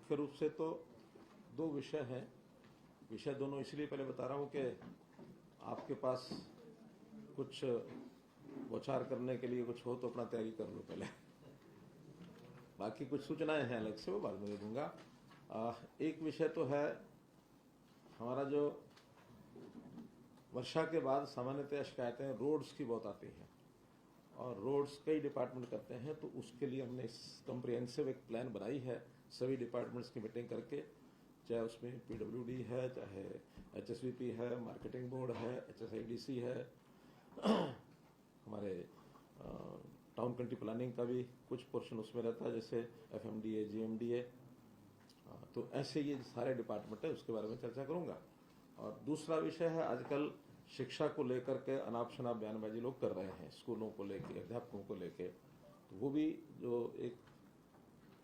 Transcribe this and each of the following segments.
मुख्य रूप से तो दो विषय हैं। विषय दोनों इसलिए पहले बता रहा हूं कि आपके पास कुछ बौछार करने के लिए कुछ हो तो अपना तैयारी कर लो पहले। बाकी कुछ सूचनाएं हैं अलग से, वो बाद में दे दूंगा। एक विषय तो है हमारा जो वर्षा के बाद सामान्यतः शिकायतें रोड्स की बहुत आती हैं और रोड्स कई डिपार्टमेंट करते हैं, तो उसके लिए हमने इस कॉम्प्रिहेंसिव एक प्लान बनाई है सभी डिपार्टमेंट्स की मीटिंग करके, चाहे उसमें पीडब्ल्यूडी है, चाहे एचएसवीपी है, मार्केटिंग बोर्ड है, एचएसआईडीसी है, हमारे टाउन कंट्री प्लानिंग का भी कुछ पोर्शन उसमें रहता है, जैसे एफएमडीए, जीएमडीए। तो ऐसे ये सारे डिपार्टमेंट है, उसके बारे में चर्चा करूंगा। और दूसरा विषय है आजकल शिक्षा को लेकर के अनाप शनाप बयानबाजी लोग कर रहे हैं, स्कूलों को लेके, अध्यापकों को लेके, तो वो भी जो एक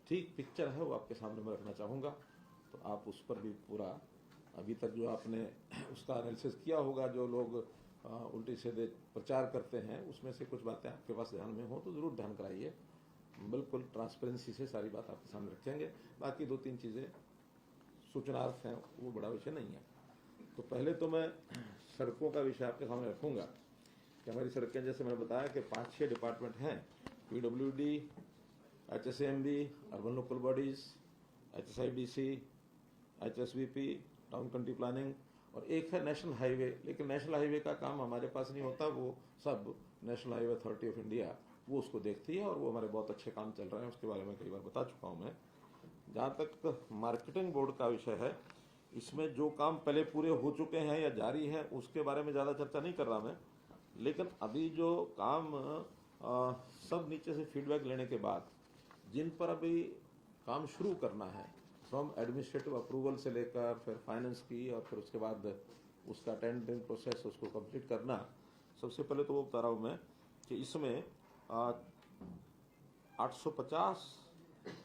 ठीक पिक्चर है वो आपके सामने मैं रखना चाहूँगा। तो आप उस पर भी पूरा अभी तक जो आपने उसका एनालिसिस किया होगा, जो लोग उल्टी सीधे प्रचार करते हैं, उसमें से कुछ बातें आपके पास ध्यान में हो तो ज़रूर ध्यान कराइए। बिल्कुल ट्रांसपेरेंसी से सारी बात आपके सामने रखेंगे। बाकी दो तीन चीज़ें सूचनार्थ हैं, वो बड़ा विषय नहीं है। तो पहले तो मैं सड़कों का विषय आपके सामने रखूंगा कि हमारी सड़कें, जैसे मैंने बताया कि 5-6 डिपार्टमेंट हैं, PWD, HSMB, urban local bodies, HSIDC, HSVP, town country planning, और एक है नेशनल हाईवे। लेकिन नेशनल हाईवे का काम हमारे पास नहीं होता, वो सब national highway authority of India वो उसको देखती है, और वो हमारे बहुत अच्छे काम चल रहे हैं, उसके बारे में कई बार बता चुका हूँ मैं। जहाँ तक मार्केटिंग बोर्ड का विषय है, इसमें जो काम पहले पूरे हो चुके हैं या जारी है उसके बारे में ज़्यादा चर्चा नहीं कर रहा मैं, लेकिन अभी जो काम सब नीचे से फीडबैक लेने के बाद जिन पर अभी काम शुरू करना है, फ्रॉम एडमिनिस्ट्रेटिव अप्रूवल से लेकर फिर फाइनेंस की, और फिर उसके बाद उसका टेंडरिंग प्रोसेस उसको कंप्लीट करना। सबसे पहले तो वो बता रहा हूँ मैं कि इसमें 850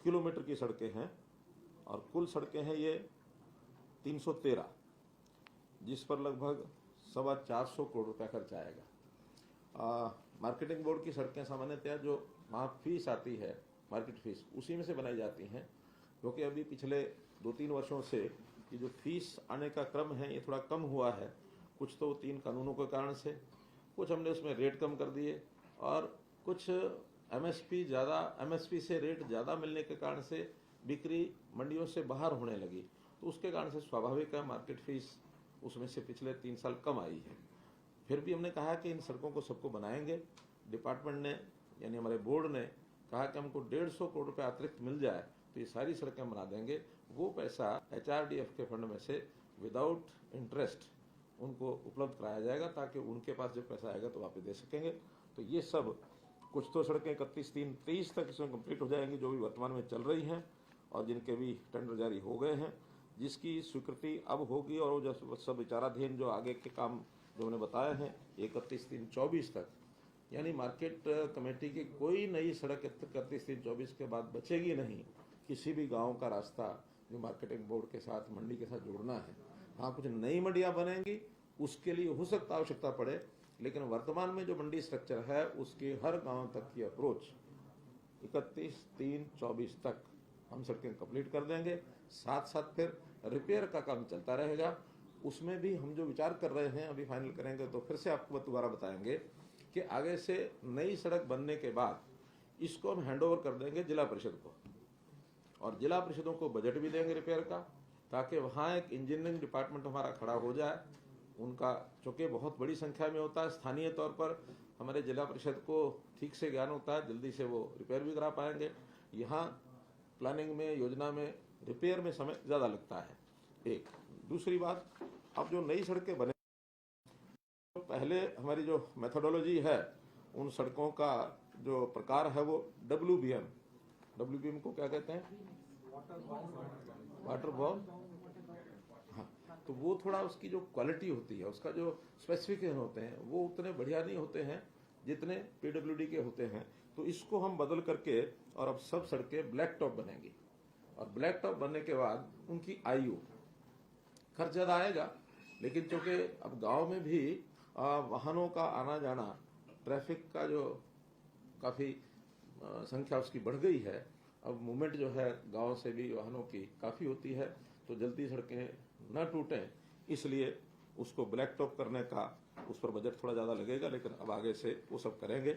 किलोमीटर की सड़कें हैं और कुल सड़कें हैं ये 313, जिस पर लगभग 425 करोड़ रुपया खर्च आएगा। मार्केटिंग बोर्ड की सड़कें सामान्यतः जो वहाँ फीस आती है, मार्केट फीस, उसी में से बनाई जाती हैं, क्योंकि अभी पिछले 2-3 वर्षों से ये जो फीस आने का क्रम है ये थोड़ा कम हुआ है। कुछ तो 3 कानूनों के कारण से, कुछ हमने उसमें रेट कम कर दिए, और कुछ एमएसपी से रेट ज़्यादा मिलने के कारण से बिक्री मंडियों से बाहर होने लगी, तो उसके कारण से स्वाभाविक है मार्केट फीस उसमें से पिछले 3 साल कम आई है। फिर भी हमने कहा कि इन सड़कों को सबको बनाएंगे। डिपार्टमेंट ने, यानी हमारे बोर्ड ने कहा कि हमको 150 करोड़ रुपये अतिरिक्त मिल जाए तो ये सारी सड़कें बना देंगे। वो पैसा एचआरडीएफ के फंड में से विदाउट इंटरेस्ट उनको उपलब्ध कराया जाएगा, ताकि उनके पास जब पैसा आएगा तो वापस दे सकेंगे। तो ये सब कुछ तो सड़कें 31-3-23 तक इसमें कंप्लीट हो जाएंगी, जो भी वर्तमान में चल रही हैं और जिनके भी टेंडर जारी हो गए हैं, जिसकी स्वीकृति अब होगी। और वो जो सब विचाराधीन जो आगे के काम जो मैंने बताए हैं 31-3-24 तक, यानी मार्केट कमेटी की कोई नई सड़क 31-3-24 के बाद बचेगी नहीं। किसी भी गांव का रास्ता जो मार्केटिंग बोर्ड के साथ, मंडी के साथ जोड़ना है, हाँ कुछ नई मंडियां बनेंगी, उसके लिए हो सकता आवश्यकता पड़े, लेकिन वर्तमान में जो मंडी स्ट्रक्चर है उसके हर गांव तक की अप्रोच 31-3-24 तक हम सड़कें कंप्लीट कर देंगे। साथ साथ फिर रिपेयर का काम चलता रहेगा। उसमें भी हम जो विचार कर रहे हैं, अभी फाइनल करेंगे तो फिर से आपको दोबारा बताएंगे कि आगे से नई सड़क बनने के बाद इसको हम हैंडओवर कर देंगे जिला परिषद को, और जिला परिषदों को बजट भी देंगे रिपेयर का, ताकि वहाँ एक इंजीनियरिंग डिपार्टमेंट हमारा खड़ा हो जाए। उनका चूँकि बहुत बड़ी संख्या में होता है, स्थानीय तौर पर हमारे जिला परिषद को ठीक से ज्ञान होता है, जल्दी से वो रिपेयर भी करा पाएंगे। यहाँ प्लानिंग में, योजना में, रिपेयर में समय ज़्यादा लगता है। एक दूसरी बात, अब जो नई सड़कें बने, पहले हमारी जो मेथोडोलॉजी है, उन सड़कों का जो प्रकार है वो WBM को क्या कहते हैं, वाटर बॉर्न, हाँ, तो वो थोड़ा उसकी जो क्वालिटी होती है, उसका जो स्पेसिफिकेशन होते हैं वो उतने बढ़िया नहीं होते हैं जितने पीडब्ल्यूडी के होते हैं। तो इसको हम बदल करके और अब सब सड़कें ब्लैक टॉप बनेंगी, और ब्लैक टॉप बनने के बाद उनकी आयु, खर्च ज़्यादा आएगा, लेकिन चूँकि अब गांव में भी वाहनों का आना जाना, ट्रैफिक का जो काफ़ी संख्या उसकी बढ़ गई है, अब मूवमेंट जो है गांव से भी वाहनों की काफ़ी होती है, तो जल्दी सड़कें न टूटें, इसलिए उसको ब्लैक टॉप करने का उस पर बजट थोड़ा ज़्यादा लगेगा, लेकिन अब आगे से वो सब करेंगे।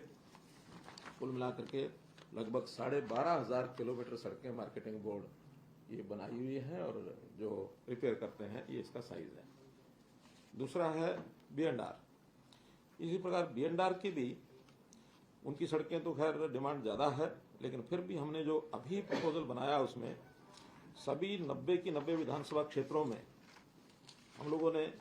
कुल मिलाकर के लगभग 12,500 किलोमीटर सड़कें मार्केटिंग बोर्ड ये बनाई हुई है, और जो रिपेयर करते हैं ये इसका साइज है। दूसरा है B&R। इसी प्रकार B&R की भी उनकी सड़कें तो खैर डिमांड ज़्यादा है, लेकिन फिर भी हमने जो अभी प्रपोजल बनाया उसमें सभी 90 की 90 विधानसभा क्षेत्रों में हम लोगों ने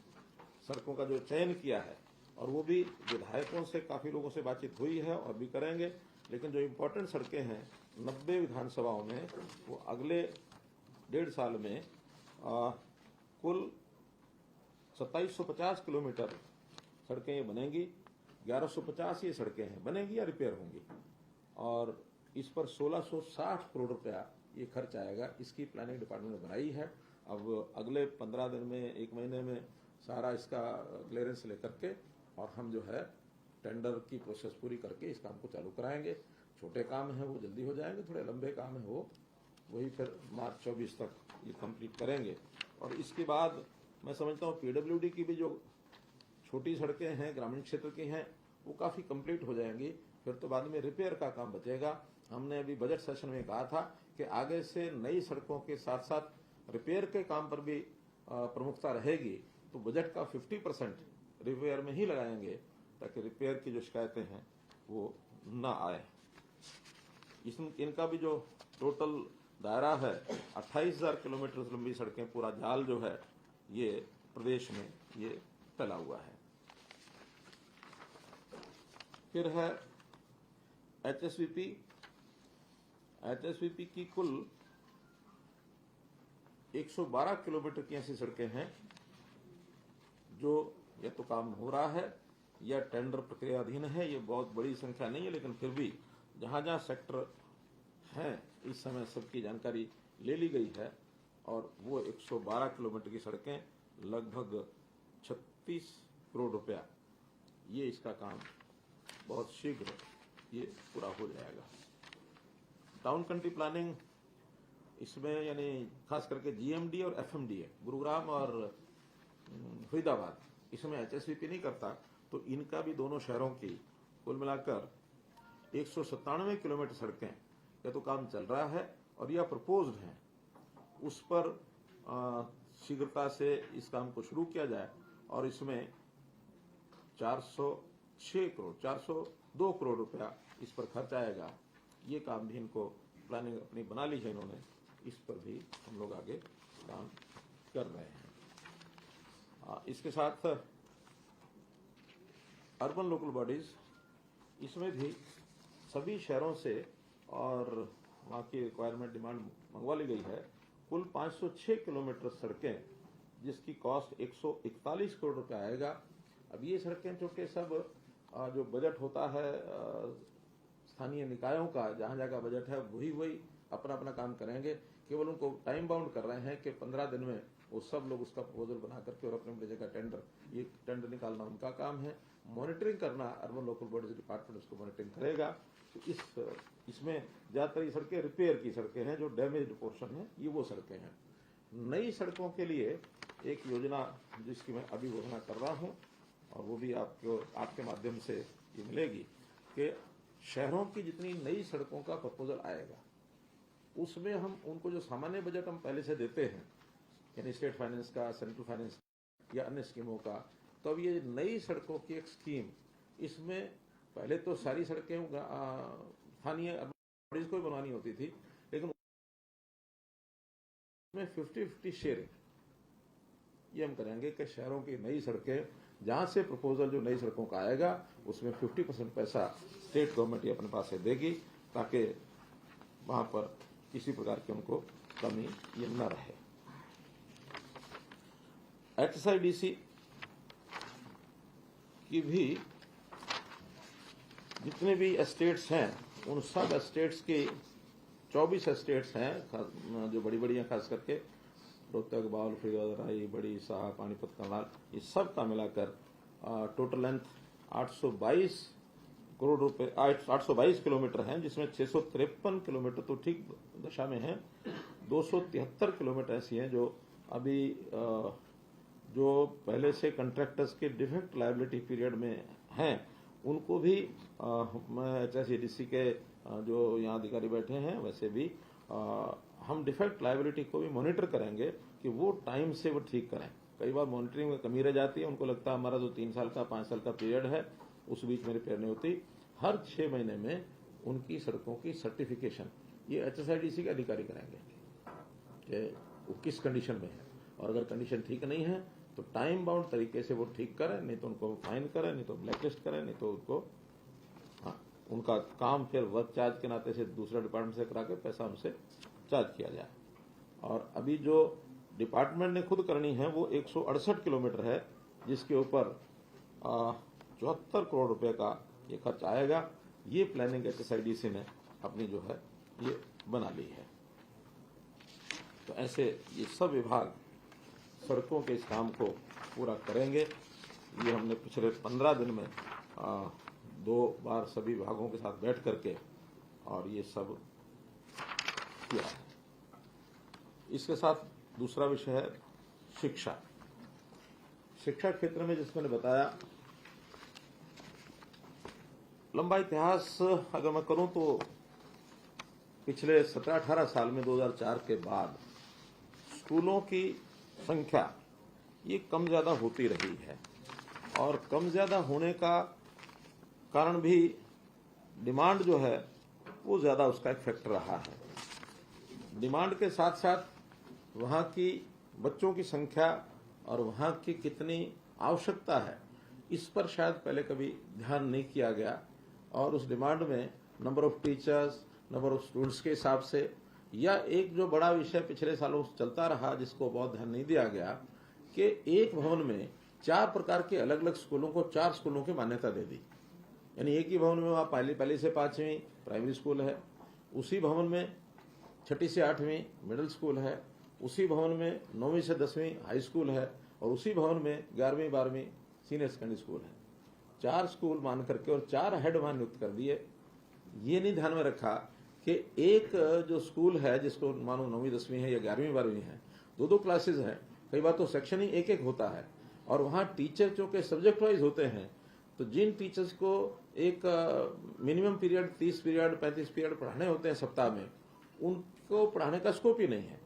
सड़कों का जो चयन किया है, और वो भी विधायकों से काफ़ी लोगों से बातचीत हुई है और भी करेंगे। लेकिन जो इम्पोर्टेंट सड़कें हैं 90 विधानसभाओं में, वो अगले 1.5 साल में कुल 2750 किलोमीटर सड़कें ये बनेंगी। 1150 ये सड़कें हैं बनेगी या रिपेयर होंगी, और इस पर 1660 करोड़ रुपया ये खर्च आएगा। इसकी प्लानिंग डिपार्टमेंट ने बनाई है। अब अगले 15 दिन में, 1 महीने में सारा इसका क्लियरेंस लेकर के, और हम जो है टेंडर की प्रोसेस पूरी करके इस काम को चालू कराएंगे। छोटे काम हैं वो जल्दी हो जाएंगे, थोड़े लंबे काम है वो वही फिर मार्च 24 तक ये कंप्लीट करेंगे। और इसके बाद मैं समझता हूँ PWD की भी जो छोटी सड़कें हैं ग्रामीण क्षेत्र की हैं वो काफ़ी कंप्लीट हो जाएंगी। फिर तो बाद में रिपेयर का काम बचेगा। हमने अभी बजट सेशन में कहा था कि आगे से नई सड़कों के साथ साथ रिपेयर के काम पर भी प्रमुखता रहेगी, तो बजट का 50% रिपेयर में ही लगाएंगे, ताकि रिपेयर की जो शिकायतें हैं वो ना आए। इनका भी जो टोटल दायरा है 28,000 किलोमीटर लंबी सड़कें, पूरा जाल जो है ये प्रदेश में ये फैला हुआ है। फिर है HSVP की कुल 112 किलोमीटर की ऐसी सड़कें हैं जो या तो काम हो रहा है या टेंडर प्रक्रिया अधीन है। ये बहुत बड़ी संख्या नहीं है, लेकिन फिर भी जहां जहां सेक्टर हैं इस समय सबकी जानकारी ले ली गई है, और वो 112 किलोमीटर की सड़कें लगभग 36 करोड़ रुपया, ये इसका काम बहुत शीघ्र ये पूरा हो जाएगा। टाउन कंट्री प्लानिंग इसमें यानी खास करके GMD और FMDA गुरुग्राम और फरीदाबाद, इसमें HSVP नहीं करता, तो इनका भी दोनों शहरों की कुल मिलाकर 197 किलोमीटर सड़कें या तो काम चल रहा है और या प्रपोज्ड है। उस पर शीघ्रता से इस काम को शुरू किया जाए, और इसमें 402 करोड़ रुपया इस पर खर्च आएगा। ये काम भी इनको प्लानिंग अपनी बना ली है इन्होंने, इस पर भी हम लोग आगे काम कर रहे हैं। इसके साथ अर्बन लोकल बॉडीज, इसमें भी सभी शहरों से और वहाँ की रिक्वायरमेंट डिमांड मंगवा ली गई है। कुल 506 किलोमीटर सड़कें जिसकी कॉस्ट 141 करोड़ रुपया आएगा। अब ये सड़कें चूंकि सब जो बजट होता है स्थानीय निकायों का, जहाँ जहाँ का बजट है वही अपना अपना काम करेंगे। केवल उनको टाइम बाउंड कर रहे हैं कि 15 दिन में वो सब लोग उसका प्रपोजल बना करके और अपने जगह टेंडर निकालना उनका काम है। मॉनिटरिंग करना अर्बन लोकल बॉडीज डिपार्टमेंट उसको मॉनिटरिंग करेगा। तो इसमें ज्यादातर ये सड़कें रिपेयर की सड़कें हैं, जो डैमेज्ड पोर्शन है ये वो सड़कें हैं। नई सड़कों के लिए एक योजना जिसकी मैं अभी घोषणा कर रहा हूँ, और वो भी आपके माध्यम से ये मिलेगी कि शहरों की जितनी नई सड़कों का प्रपोजल आएगा उसमें हम उनको जो सामान्य बजट हम पहले से देते हैं, यानी स्टेट फाइनेंस का, सेंट्रल फाइनेंस या अन्य स्कीमों का, तो अब ये नई सड़कों की एक स्कीम, इसमें पहले तो सारी सड़कें स्थानीय बॉडीज को बनवानी होती थी, लेकिन उसमें 50-50 शेयरिंग ये हम करेंगे कि शहरों की नई सड़कें जहां से प्रपोजल जो नई सड़कों का आएगा उसमें 50% पैसा स्टेट गवर्नमेंट ही अपने पास से देगी, ताकि वहां पर किसी प्रकार की उनको कमी ये न रहे। HSIDC की भी जितने भी एस्टेट्स हैं उन सब एस्टेट्स के 24 एस्टेट्स हैं जो बड़ी बड़ी हैं, खास करके रोहतक, बावल, फरीदाबाद, राई, बड़ी, शाह, पानीपत, करनाल, ये सब का मिलाकर टोटल लेंथ 822 करोड़ रुपए 822 किलोमीटर हैं, जिसमें 653 किलोमीटर तो ठीक दशा में हैं, 273 किलोमीटर ऐसी हैं जो अभी जो पहले से कॉन्ट्रैक्टर्स के डिफेक्ट लायबिलिटी पीरियड में हैं, उनको भी मैं HSEDC के जो यहाँ अधिकारी बैठे हैं वैसे भी हम डिफेक्ट लायबिलिटी को भी मॉनिटर करेंगे कि वो टाइम से वो ठीक करें। कई बार मॉनिटरिंग में कमी रह जाती है, उनको लगता है हमारा जो 3 साल का 5 साल का पीरियड है उस बीच में रिपेयर नहीं होती। हर 6 महीने में उनकी सड़कों की सर्टिफिकेशन ये HSIDC के अधिकारी करेंगे कि वो किस कंडीशन में है, और अगर कंडीशन ठीक नहीं है तो टाइम बाउंड तरीके से वो ठीक करें, नहीं तो उनको फाइन करें, नहीं तो ब्लैकलिस्ट करें, नहीं तो उनको उनका काम फिर वर्क चार्ज के नाते से दूसरा डिपार्टमेंट से करा के पैसा उनसे चार्ज किया जाए। और अभी जो डिपार्टमेंट ने खुद करनी है वो 168 किलोमीटर है, जिसके ऊपर 74 करोड़ रुपए का ये खर्च आएगा। ये प्लानिंग HSIDC ने अपनी जो है ये बना ली है। तो ऐसे ये सब विभाग सड़कों के इस काम को पूरा करेंगे। ये हमने पिछले 15 दिन में 2 बार सभी विभागों के साथ बैठ करके और ये सब किया है। इसके साथ दूसरा विषय है शिक्षा। शिक्षा क्षेत्र में जिस मैंने बताया, लंबा इतिहास अगर मैं करूं तो पिछले 17-18 साल में 2004 के बाद स्कूलों की संख्या ये कम ज्यादा होती रही है, और कम ज्यादा होने का कारण भी डिमांड जो है वो ज्यादा उसका एक फैक्टर रहा है। डिमांड के साथ साथ वहां की बच्चों की संख्या और वहां की कितनी आवश्यकता है, इस पर शायद पहले कभी ध्यान नहीं किया गया, और उस डिमांड में number of teachers, number of students के हिसाब से, या एक जो बड़ा विषय पिछले सालों से चलता रहा जिसको बहुत ध्यान नहीं दिया गया कि एक भवन में 4 प्रकार के अलग अलग स्कूलों को 4 स्कूलों की मान्यता दे दी। यानी एक ही भवन में वहां पहली से 5वीं प्राइमरी स्कूल है, उसी भवन में 6ठी से 8वीं मिडिल स्कूल है, उसी भवन में 9वीं से 10वीं हाई स्कूल है, और उसी भवन में 11वीं 12वीं सीनियर सेकेंडरी स्कूल है। 4 स्कूल मान करके और 4 हेड वहां नियुक्त कर दिए। ये नहीं ध्यान में रखा कि एक जो स्कूल है जिसको मानो 9वीं 10वीं है या 11वीं 12वीं है, 2-2 क्लासेज हैं, कई बार तो सेक्शन ही एक होता है, और वहां टीचर जो के सब्जेक्ट वाइज होते हैं, तो जिन टीचर्स को एक मिनिमम पीरियड 30 पीरियड 35 पीरियड पढ़ाने होते हैं सप्ताह में, उनको पढ़ाने का स्कोप ही नहीं है।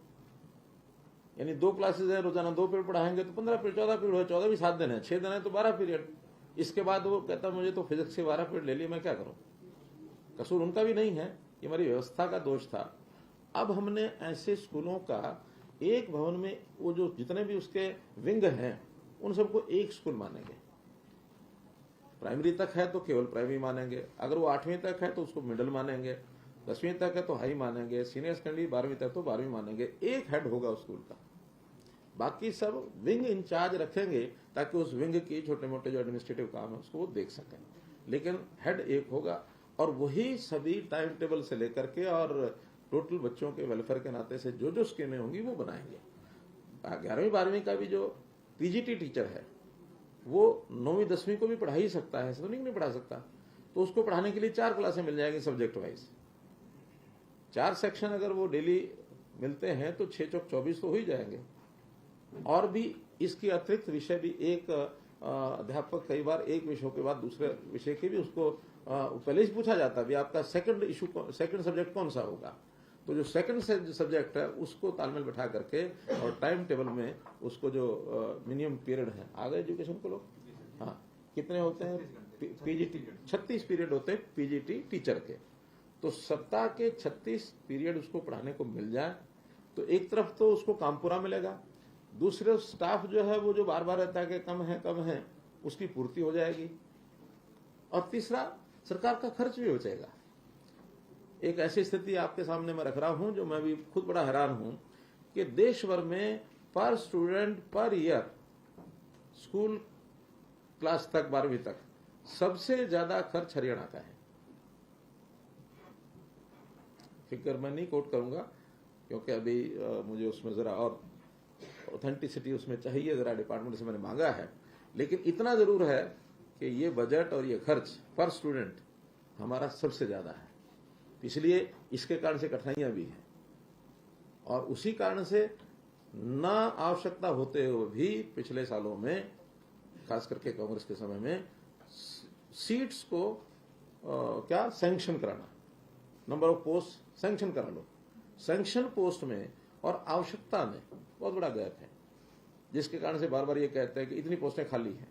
यानी 2 क्लासेज है, रोजाना 2 पीरियड पढ़ाएंगे तो 15 पीरियड 14 पीरियड हो, 14 भी 7 दिन है, 6 दिन है तो 12 पीरियड। इसके बाद वो कहता मुझे तो फिजिक्स के 12 पीरियड ले लिए, मैं क्या करूं। कसूर उनका भी नहीं है, ये हमारी व्यवस्था का दोष था। अब हमने ऐसे स्कूलों का एक भवन में वो जो जितने भी उसके विंग हैं उन सबको एक स्कूल मानेंगे। प्राइमरी तक है तो केवल प्राइमरी मानेंगे, अगर वो 8वीं तक है तो उसको मिडिल मानेंगे, 10वीं तक है तो हाई मानेंगे, सीनियर सेकेंडरी 12वीं तक तो 12वीं मानेंगे। एक हेड होगा उस स्कूल का, बाकी सब विंग इंचार्ज रखेंगे ताकि उस विंग की छोटे मोटे जो एडमिनिस्ट्रेटिव काम है उसको वो देख सकें, लेकिन हेड एक होगा, और वही सभी टाइम टेबल से लेकर के और टोटल बच्चों के वेलफेयर के नाते से जो जो स्कीमें होंगी वो बनाएंगे। 11वीं 12वीं का भी जो पीजीटी टीचर है वो 9वीं 10वीं को भी पढ़ा ही सकता है, ऐसा तो नहीं पढ़ा सकता, तो उसको पढ़ाने के लिए 4 क्लासें मिल जाएंगी सब्जेक्ट वाइज। 4 सेक्शन अगर वो डेली मिलते हैं तो 6 चौक 24 तो हो ही जाएंगे। और भी इसकी अतिरिक्त विषय भी एक अध्यापक कई बार एक विषयों के बाद दूसरे विषय के भी उसको पहले ही पूछा जाता है आपका सेकंड सब्जेक्ट कौन सा होगा, तो जो सेकंड सब्जेक्ट है उसको तालमेल बैठा करके और टाइम टेबल में उसको जो मिनिमम पीरियड है आगे एजुकेशन को लोग कितने होते हैं पीजीटी 36 पीरियड होते हैं पीजीटी टीचर के, तो सप्ताह के 36 पीरियड उसको पढ़ाने को मिल जाए तो एक तरफ तो उसको काम पूरा मिलेगा, दूसरे स्टाफ जो है वो जो बार बार रहता है कि कम है उसकी पूर्ति हो जाएगी, और तीसरा सरकार का खर्च भी बचेगा। एक ऐसी स्थिति आपके सामने मैं रख रहा हूं जो मैं भी खुद बड़ा हैरान हूं कि देश भर में पर student per year school class तक 12वीं तक सबसे ज्यादा खर्च हरियाणा का है। फिगर मैं नहीं कोट करूंगा क्योंकि अभी मुझे उसमें जरा और ऑथेंटिसिटी उसमें चाहिए, जरा डिपार्टमेंट से मैंने मांगा है, लेकिन इतना जरूर है कि ये बजट और ये खर्च पर स्टूडेंट हमारा सबसे ज्यादा है, इसलिए इसके कारण से कठिनाइयां भी हैं। और उसी कारण से न आवश्यकता होते हुए भी पिछले सालों में, खास करके कांग्रेस के समय में, सीट्स को क्या सैंक्शन कराना, नंबर ऑफ पोस्ट सैंक्शन करा लो। सैंक्शन पोस्ट में और आवश्यकता में बहुत बड़ा गैप है, जिसके कारण से बार बार ये कहते हैं कि इतनी पोस्टें खाली हैं।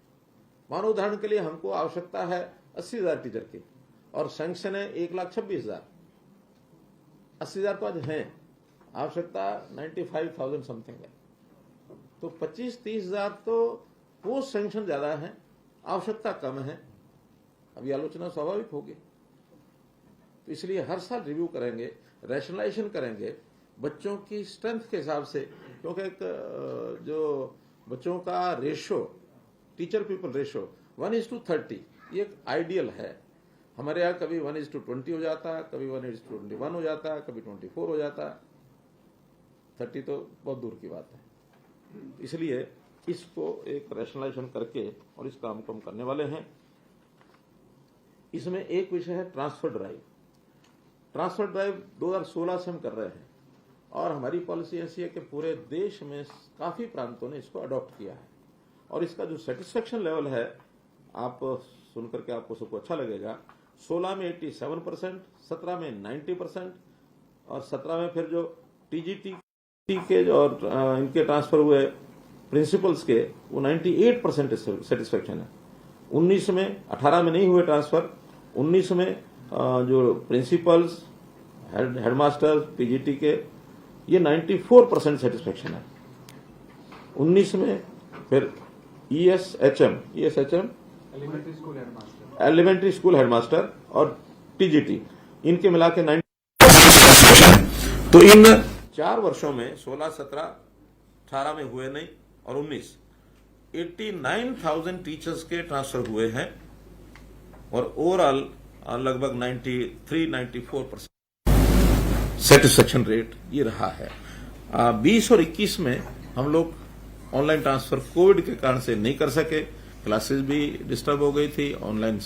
मानो उदाहरण के लिए हमको आवश्यकता है 80,000 टीचर की और सैंक्शन है 1,26,000। 80,000 तो आज है, आवश्यकता 95,000 समथिंग है। तो 25-30,000 तो पोस्ट सैंक्शन ज्यादा है, आवश्यकता कम है। अभी आलोचना स्वाभाविक होगी, तो इसलिए हर साल रिव्यू करेंगे, रैशनलाइजेशन करेंगे बच्चों की स्ट्रेंथ के हिसाब से, क्योंकि एक जो बच्चों का रेशो, टीचर पीपल रेशो 1:30, ये एक आइडियल है। हमारे यहाँ कभी 1:20 हो जाता है, कभी 1:21 हो जाता है, कभी 24 हो जाता है, 30 तो बहुत दूर की बात है। इसलिए इसको एक रैशनलाइजेशन करके और इस काम को हम करने वाले हैं। इसमें एक विषय है ट्रांसफर ड्राइव। ट्रांसफर ड्राइव 2016 से हम कर रहे हैं और हमारी पॉलिसी ऐसी है कि पूरे देश में काफी प्रांतों ने इसको अडॉप्ट किया है और इसका जो सेटिस्फेक्शन लेवल है, आप सुनकर के आपको सबको अच्छा लगेगा। 16 में 87%, 17 में 90% और 17 में फिर जो टीजीटी के जो और इनके ट्रांसफर हुए प्रिंसिपल्स के, वो 98% सेटिस्फेक्शन है। 19 में 18 में नहीं हुए ट्रांसफर, 19 में जो प्रिंसिपल्स, हेडमास्टर, टीजीटी के, ये 94% सेटिस्फेक्शन है। 19 में फिर ESHM एलिमेंट्री स्कूल हेडमास्टर और टीजीटी, इनके मिला के 90%। तो इन 4 वर्षों में 16, 17, 18 में हुए नहीं और 19, 89,000 टीचर्स के ट्रांसफर हुए हैं और ओवरऑल लगभग 93-94% सेटिस्फेक्शन रेट ये रहा है। 20 और 21 में हम लोग ऑनलाइन ट्रांसफर कोविड के कारण से नहीं कर सके, क्लासेस भी डिस्टर्ब हो गई थी, ऑनलाइन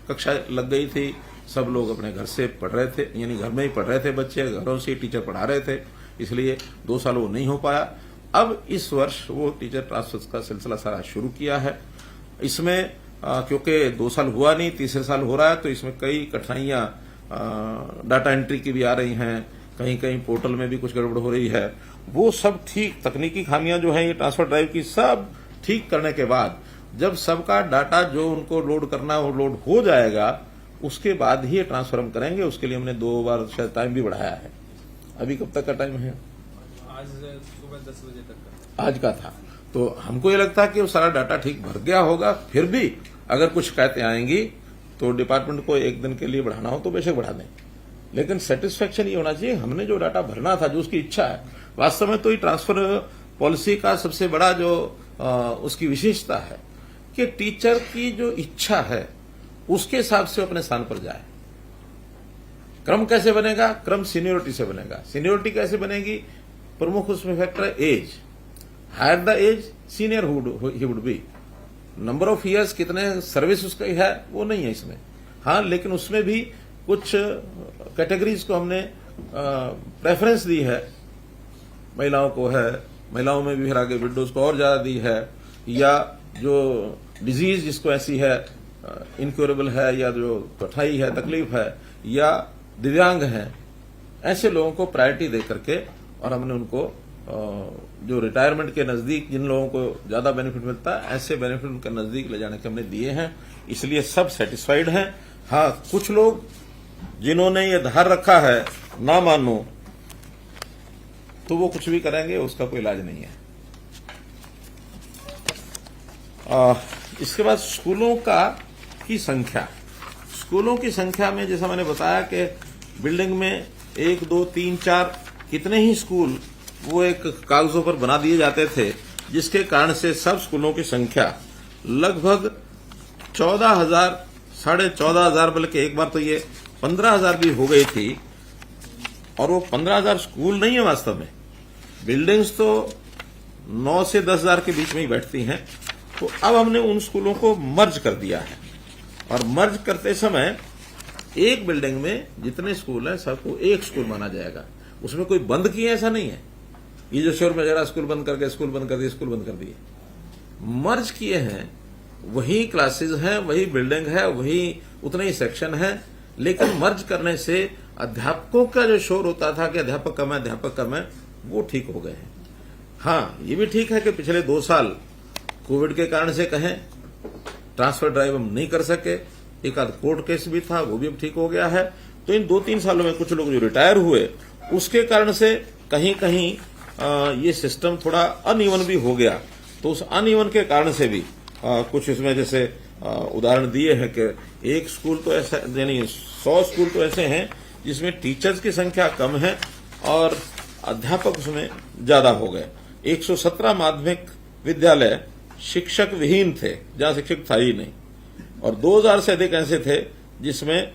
कक्षा लग गई थी, सब लोग अपने घर से पढ़ रहे थे, यानी घर में ही पढ़ रहे थे बच्चे, घरों से टीचर पढ़ा रहे थे, इसलिए 2 साल वो नहीं हो पाया। अब इस वर्ष वो टीचर ट्रांसफर का सिलसिला सारा शुरू किया है। इसमें क्योंकि 2 साल हुआ नहीं, तीसरे साल हो रहा है, तो इसमें कई कठिनाइयां डाटा एंट्री की भी आ रही हैं, कहीं कहीं पोर्टल में भी कुछ गड़बड़ हो रही है। वो सब ठीक, तकनीकी खामियां जो हैं ये ट्रांसफर ड्राइव की, सब ठीक करने के बाद जब सबका डाटा जो उनको लोड करना है वो लोड हो जाएगा, उसके बाद ही ये ट्रांसफर हम करेंगे। उसके लिए हमने 2 बार शायद टाइम भी बढ़ाया है। अभी कब तक का टाइम है? आज सुबह 10 बजे तक का आज का था। तो हमको ये लगता है कि वो सारा डाटा ठीक भर गया होगा। फिर भी अगर कुछ शिकायतें आएंगी तो डिपार्टमेंट को 1 दिन के लिए बढ़ाना हो तो बेशक बढ़ा दें, लेकिन सेटिस्फेक्शन ये होना चाहिए हमने जो डाटा भरना था, जो उसकी इच्छा है। वास्तव में तो ये ट्रांसफर पॉलिसी का सबसे बड़ा जो उसकी विशेषता है कि टीचर की जो इच्छा है उसके हिसाब से अपने स्थान पर जाए। क्रम कैसे बनेगा? क्रम सीनियोरिटी से बनेगा। सीनियोरिटी कैसे बनेगी? प्रमुख उसमें फैक्टर है age. Higher the age senior he would be. Number of years, कितने सर्विस उसका है, वो नहीं है इसमें। हाँ, लेकिन उसमें भी कुछ कैटेगरीज को हमने प्रेफरेंस दी है। महिलाओं को है, महिलाओं में भी फिर आगे विडोज को और ज्यादा दी है, या जो डिजीज जिसको ऐसी है, इनक्योरेबल है, या जो कठिनाई है, तकलीफ है, या दिव्यांग हैं, ऐसे लोगों को प्रायोरिटी दे करके, और हमने उनको जो रिटायरमेंट के नजदीक जिन लोगों को ज्यादा बेनिफिट मिलता है, ऐसे बेनिफिट उनके नजदीक ले जाने के हमने दिए हैं। इसलिए सब सेटिस्फाइड हैं। हाँ, कुछ लोग जिन्होंने ये धार रखा है ना मानो तो वो कुछ भी करेंगे, उसका कोई इलाज नहीं है। इसके बाद स्कूलों की संख्या। स्कूलों की संख्या में जैसा मैंने बताया कि बिल्डिंग में 1, 2, 3, 4 कितने ही स्कूल वो एक कागजों पर बना दिए जाते थे, जिसके कारण से सब स्कूलों की संख्या लगभग 14,000, 14,500, बल्कि एक बार तो ये 15,000 भी हो गई थी। और वो 15,000 स्कूल नहीं है, वास्तव में बिल्डिंग्स तो 9 से 10,000 के बीच में ही बैठती हैं। तो अब हमने उन स्कूलों को मर्ज कर दिया है, और मर्ज करते समय एक बिल्डिंग में जितने स्कूल हैं सबको एक स्कूल माना जाएगा। उसमें कोई बंद किए ऐसा नहीं है, ये जो शोर में जरा स्कूल बंद करके स्कूल बंद कर दिए, स्कूल बंद कर दिए। मर्ज किए हैं, वही क्लासेस हैं, वही बिल्डिंग है, वही उतने ही सेक्शन है, लेकिन मर्ज करने से अध्यापकों का जो शोर होता था कि अध्यापक कम है, वो ठीक हो गए हैं। हाँ, ये भी ठीक है कि पिछले 2 साल कोविड के कारण से कहें ट्रांसफर ड्राइव हम नहीं कर सके, एक आध कोर्ट केस भी था, वो भी अब ठीक हो गया है। तो इन 2-3 सालों में कुछ लोग जो रिटायर हुए उसके कारण से कहीं कहीं ये सिस्टम थोड़ा अनइवन भी हो गया। तो उस अनइवन के कारण से भी कुछ इसमें जैसे उदाहरण दिए हैं कि एक स्कूल तो ऐसा, यानी 100 स्कूल तो ऐसे हैं जिसमें टीचर्स की संख्या कम है और अध्यापक उसमें ज्यादा हो गए। 117 माध्यमिक विद्यालय शिक्षक विहीन थे, जहां शिक्षक था ही नहीं, और 2000 से अधिक ऐसे थे जिसमें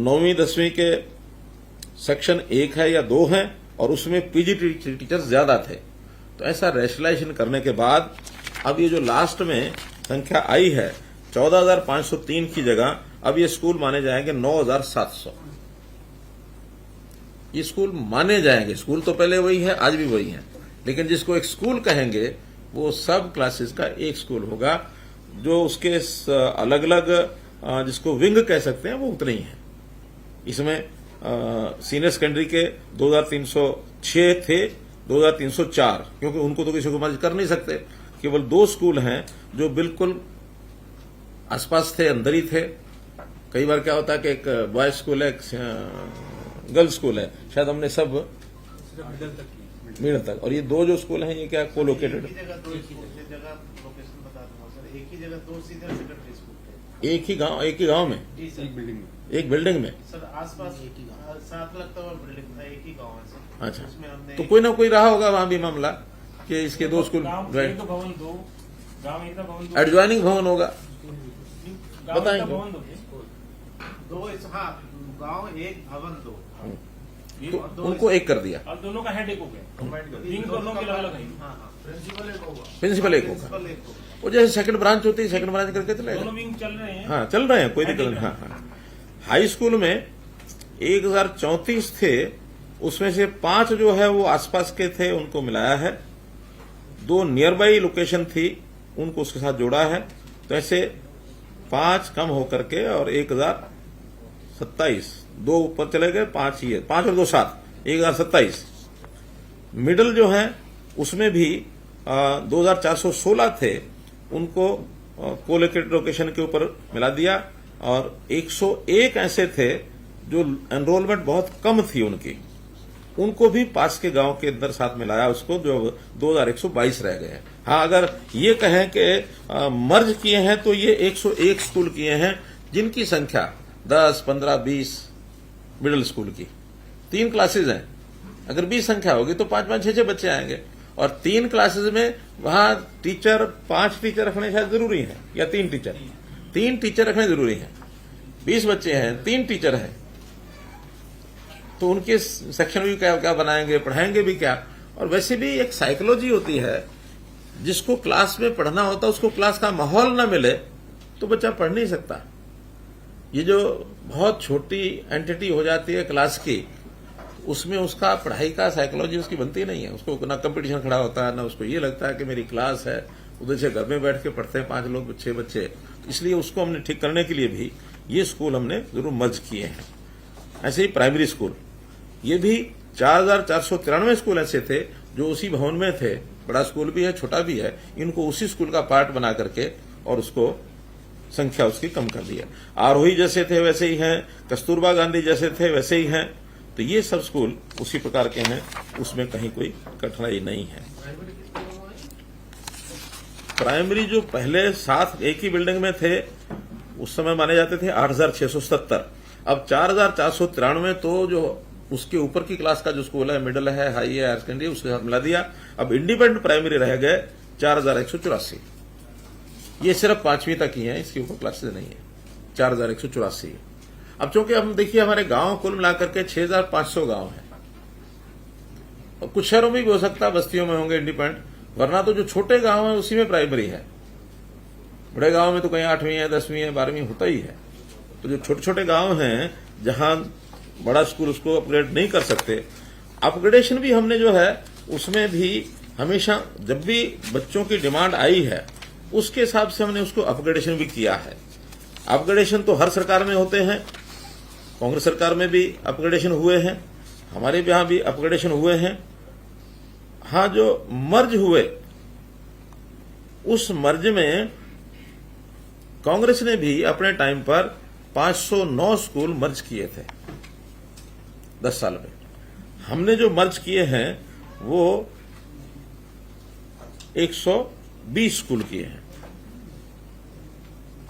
9वीं 10वीं के सेक्शन 1 है या 2 हैं और उसमें पीजी टीचर्स ज्यादा थे। तो ऐसा रैशनलाइजेशन करने के बाद अब ये जो लास्ट में संख्या आई है 14,503 की जगह अब ये स्कूल माने जाएंगे 9,700। ये स्कूल माने जाएंगे, स्कूल तो पहले वही है, आज भी वही है, लेकिन जिसको एक स्कूल कहेंगे वो सब क्लासेस का एक स्कूल होगा। जो उसके अलग अलग जिसको विंग कह सकते हैं वो उतने ही हैं। इसमें सीनियर सेकेंडरी के 2,306 थे, 2,304, क्योंकि उनको तो किसी को मर्ज कर नहीं सकते। केवल 2 स्कूल हैं जो बिल्कुल आसपास थे, अंदर ही थे। कई बार क्या होता है कि एक बॉयज स्कूल है, एक गर्ल्स स्कूल है, शायद हमने सब मिडल तक, और ये 2 जो स्कूल हैं ये क्या कोलोकेटेड, एक ही जगह 2 लोकेशन बता दूंगा सर। एक ही जगह 2 सीनियर सेकेंडरी स्कूल थे, एक ही गांव में, जी सर, एक बिल्डिंग में। सर आसपास 7 लाख का बिल्डिंग था, एक ही गांव है सर। अच्छा, उसमें हमने तो कोई ना कोई रहा होगा वहां भी मामला कि इसके 2 स्कूल एडजॉइनिंग भवन होगा, बताएंगे। 2 हाँ, गांव 1 भवन 2, तो उनको एक कर दिया, और दोनों का हेड एक हो गया, विंग दोनों के अलग है। हाँ, प्रिंसिपल एक होगा, प्रिंसिपल एक होगा। वो जैसे सेकंड ब्रांच होती है, सेकंड ब्रांच करके चलेगा। दोनों विंग चल रहे हैं। हाँ, चल रहे हैं, कोई दिक्कत नहीं। हाँ। हाई स्कूल में 1034 थे, उसमें से 5 जो है वो आसपास के थे, उनको मिलाया है। 2 नियर बाई लोकेशन थी, उनको उसके साथ जोड़ा है। तो ऐसे 5 कम होकर के और 1027, 2 ऊपर चले गए, 5 ही है, 5 और 2 7, 1027। मिडल जो है उसमें भी 2,416 थे, उनको कोलोकेटेड लोकेशन के ऊपर मिला दिया। और 101 ऐसे थे जो एनरोलमेंट बहुत कम थी उनकी, उनको भी पास के गांव के अंदर साथ मिलाया, उसको जो 2,122 रह गए। हाँ, अगर ये कहें कि मर्ज किए हैं तो ये 101 स्कूल किए हैं जिनकी संख्या 10, 15, 20 मिडिल स्कूल की 3 क्लासेज हैं। अगर 20 संख्या होगी तो 5-5, 6-6 बच्चे आएंगे, और 3 क्लासेज में वहां टीचर 5 टीचर रखने शायद जरूरी है, या 3 टीचर रखने जरूरी है। 20 बच्चे हैं, 3 टीचर हैं, तो उनके सेक्शन भी क्या बनाएंगे, पढ़ाएंगे भी क्या। और वैसे भी एक साइकोलॉजी होती है, जिसको क्लास में पढ़ना होता है उसको क्लास का माहौल ना मिले तो बच्चा पढ़ नहीं सकता। ये जो बहुत छोटी एंटिटी हो जाती है क्लास की, उसमें उसका पढ़ाई का साइकोलॉजी उसकी बनती नहीं है। उसको ना कंपटीशन खड़ा होता है, ना उसको ये लगता है कि मेरी क्लास है, उधर से घर में बैठ के पढ़ते हैं 5 लोग, 6 बच्चे। इसलिए उसको हमने ठीक करने के लिए भी ये स्कूल हमने जरूर मर्ज किए हैं। ऐसे ही प्राइमरी स्कूल, ये भी 4,493 स्कूल ऐसे थे जो उसी भवन में थे। बड़ा स्कूल भी है, छोटा भी है, इनको उसी स्कूल का पार्ट बना करके और उसको संख्या उसकी कम कर दी है। आरोही जैसे थे वैसे ही हैं, कस्तूरबा गांधी जैसे थे वैसे ही हैं। तो ये सब स्कूल उसी प्रकार के हैं, उसमें कहीं कोई कठिनाई नहीं है। प्राइमरी जो पहले 7 एक ही बिल्डिंग में थे, उस समय माने जाते थे 8,670। अब 4,493 तो जो उसके ऊपर की क्लास का जो स्कूल है, मिडिल है, हाई है, हायर सेकेंडरी, उसके साथ मिला दिया। अब इंडिपेंडेंट प्राइमरी रह गए 4,184। ये सिर्फ 5वीं तक ही है, इसके ऊपर क्लासेज नहीं है, 4,184। अब चूंकि हम देखिए हमारे गांव कुल मिलाकर के 6,500 गांव हैं, और कुछ शहरों में भी हो सकता है, बस्तियों में होंगे इंडिपेंडेंट, वरना तो जो छोटे गांव है उसी में प्राइमरी है। बड़े गांव में तो कहीं 8वीं है, 10वीं है, 12वीं होता ही है। तो जो छोटे छोटे गांव हैं जहां बड़ा स्कूल उसको अपग्रेड नहीं कर सकते, अपग्रेडेशन भी हमने जो है उसमें भी हमेशा जब भी बच्चों की डिमांड आई है उसके हिसाब से हमने उसको अपग्रेडेशन भी किया है। अपग्रेडेशन तो हर सरकार में होते हैं, कांग्रेस सरकार में भी अपग्रेडेशन हुए हैं, हमारे यहां भी अपग्रेडेशन हुए हैं। हाँ, जो मर्ज हुए उस मर्ज में कांग्रेस ने भी अपने टाइम पर 509 स्कूल मर्ज किए थे 10 साल में। हमने जो मर्ज किए हैं वो 120 स्कूल किए हैं।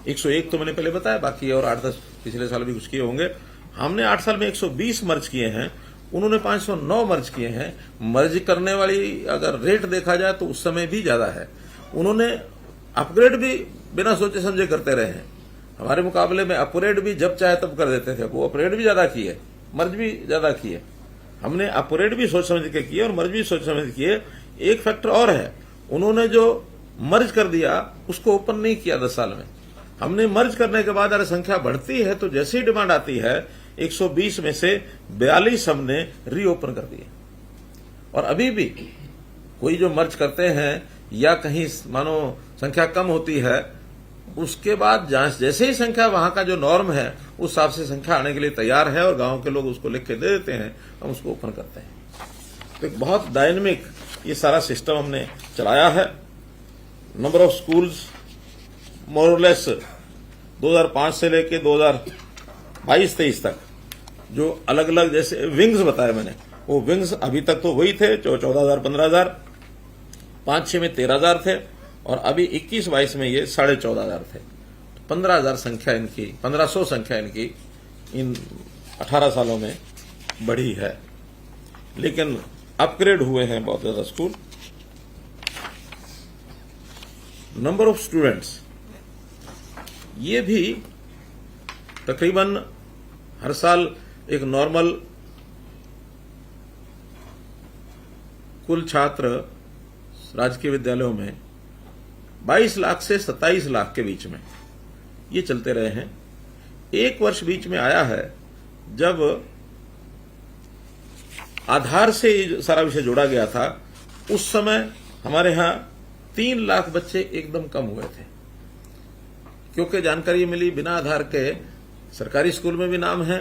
101 तो मैंने पहले बताया, बाकी और 8-10 पिछले साल भी कुछ किए होंगे। हमने 8 साल में 120 मर्ज किए हैं, उन्होंने 509 मर्ज किए हैं। मर्ज करने वाली अगर रेट देखा जाए तो उस समय भी ज्यादा है। उन्होंने अपग्रेड भी बिना सोचे समझे करते रहे हैं। हमारे मुकाबले में अपग्रेड भी जब चाहे तब कर देते थे, वो अपग्रेड भी ज्यादा किए, मर्ज भी ज्यादा किए। हमने अपग्रेड भी सोच समझ के किए और मर्ज भी सोच समझ के किए। एक फैक्टर और है, उन्होंने जो मर्ज कर दिया उसको ओपन नहीं किया 10 साल में। हमने मर्ज करने के बाद अगर संख्या बढ़ती है तो जैसे ही डिमांड आती है 120 में से 42 हमने रीओपन कर दिए। और अभी भी कोई जो मर्ज करते हैं या कहीं मानो संख्या कम होती है, उसके बाद जांच जैसे ही संख्या वहां का जो नॉर्म है उस हिसाब से संख्या आने के लिए तैयार है और गांव के लोग उसको लिख के दे देते हैं, हम उसको ओपन करते हैं। तो एक बहुत डायनेमिक ये सारा सिस्टम हमने चलाया है। नंबर ऑफ स्कूल्स मोरलेस 2005 से लेके 2022-23 तक जो अलग अलग जैसे विंग्स बताए मैंने, वो विंग्स अभी तक तो वही थे, 14,000 15,000, 5-6 में 13,000 थे और अभी 21-22 में ये 14,500 थे। 15,000 संख्या इनकी, 1,500 संख्या इनकी इन 18 सालों में बढ़ी है। लेकिन अपग्रेड हुए हैं बहुत ज्यादा स्कूल। नंबर ऑफ स्टूडेंट्स, ये भी तकरीबन हर साल एक नॉर्मल कुल छात्र राजकीय विद्यालयों में 22 लाख से 27 लाख के बीच में ये चलते रहे हैं। एक वर्ष बीच में आया है जब आधार से सारा विषय जोड़ा गया था, उस समय हमारे यहां 3 लाख बच्चे एकदम कम हुए थे, क्योंकि जानकारी मिली बिना आधार के सरकारी स्कूल में भी नाम है,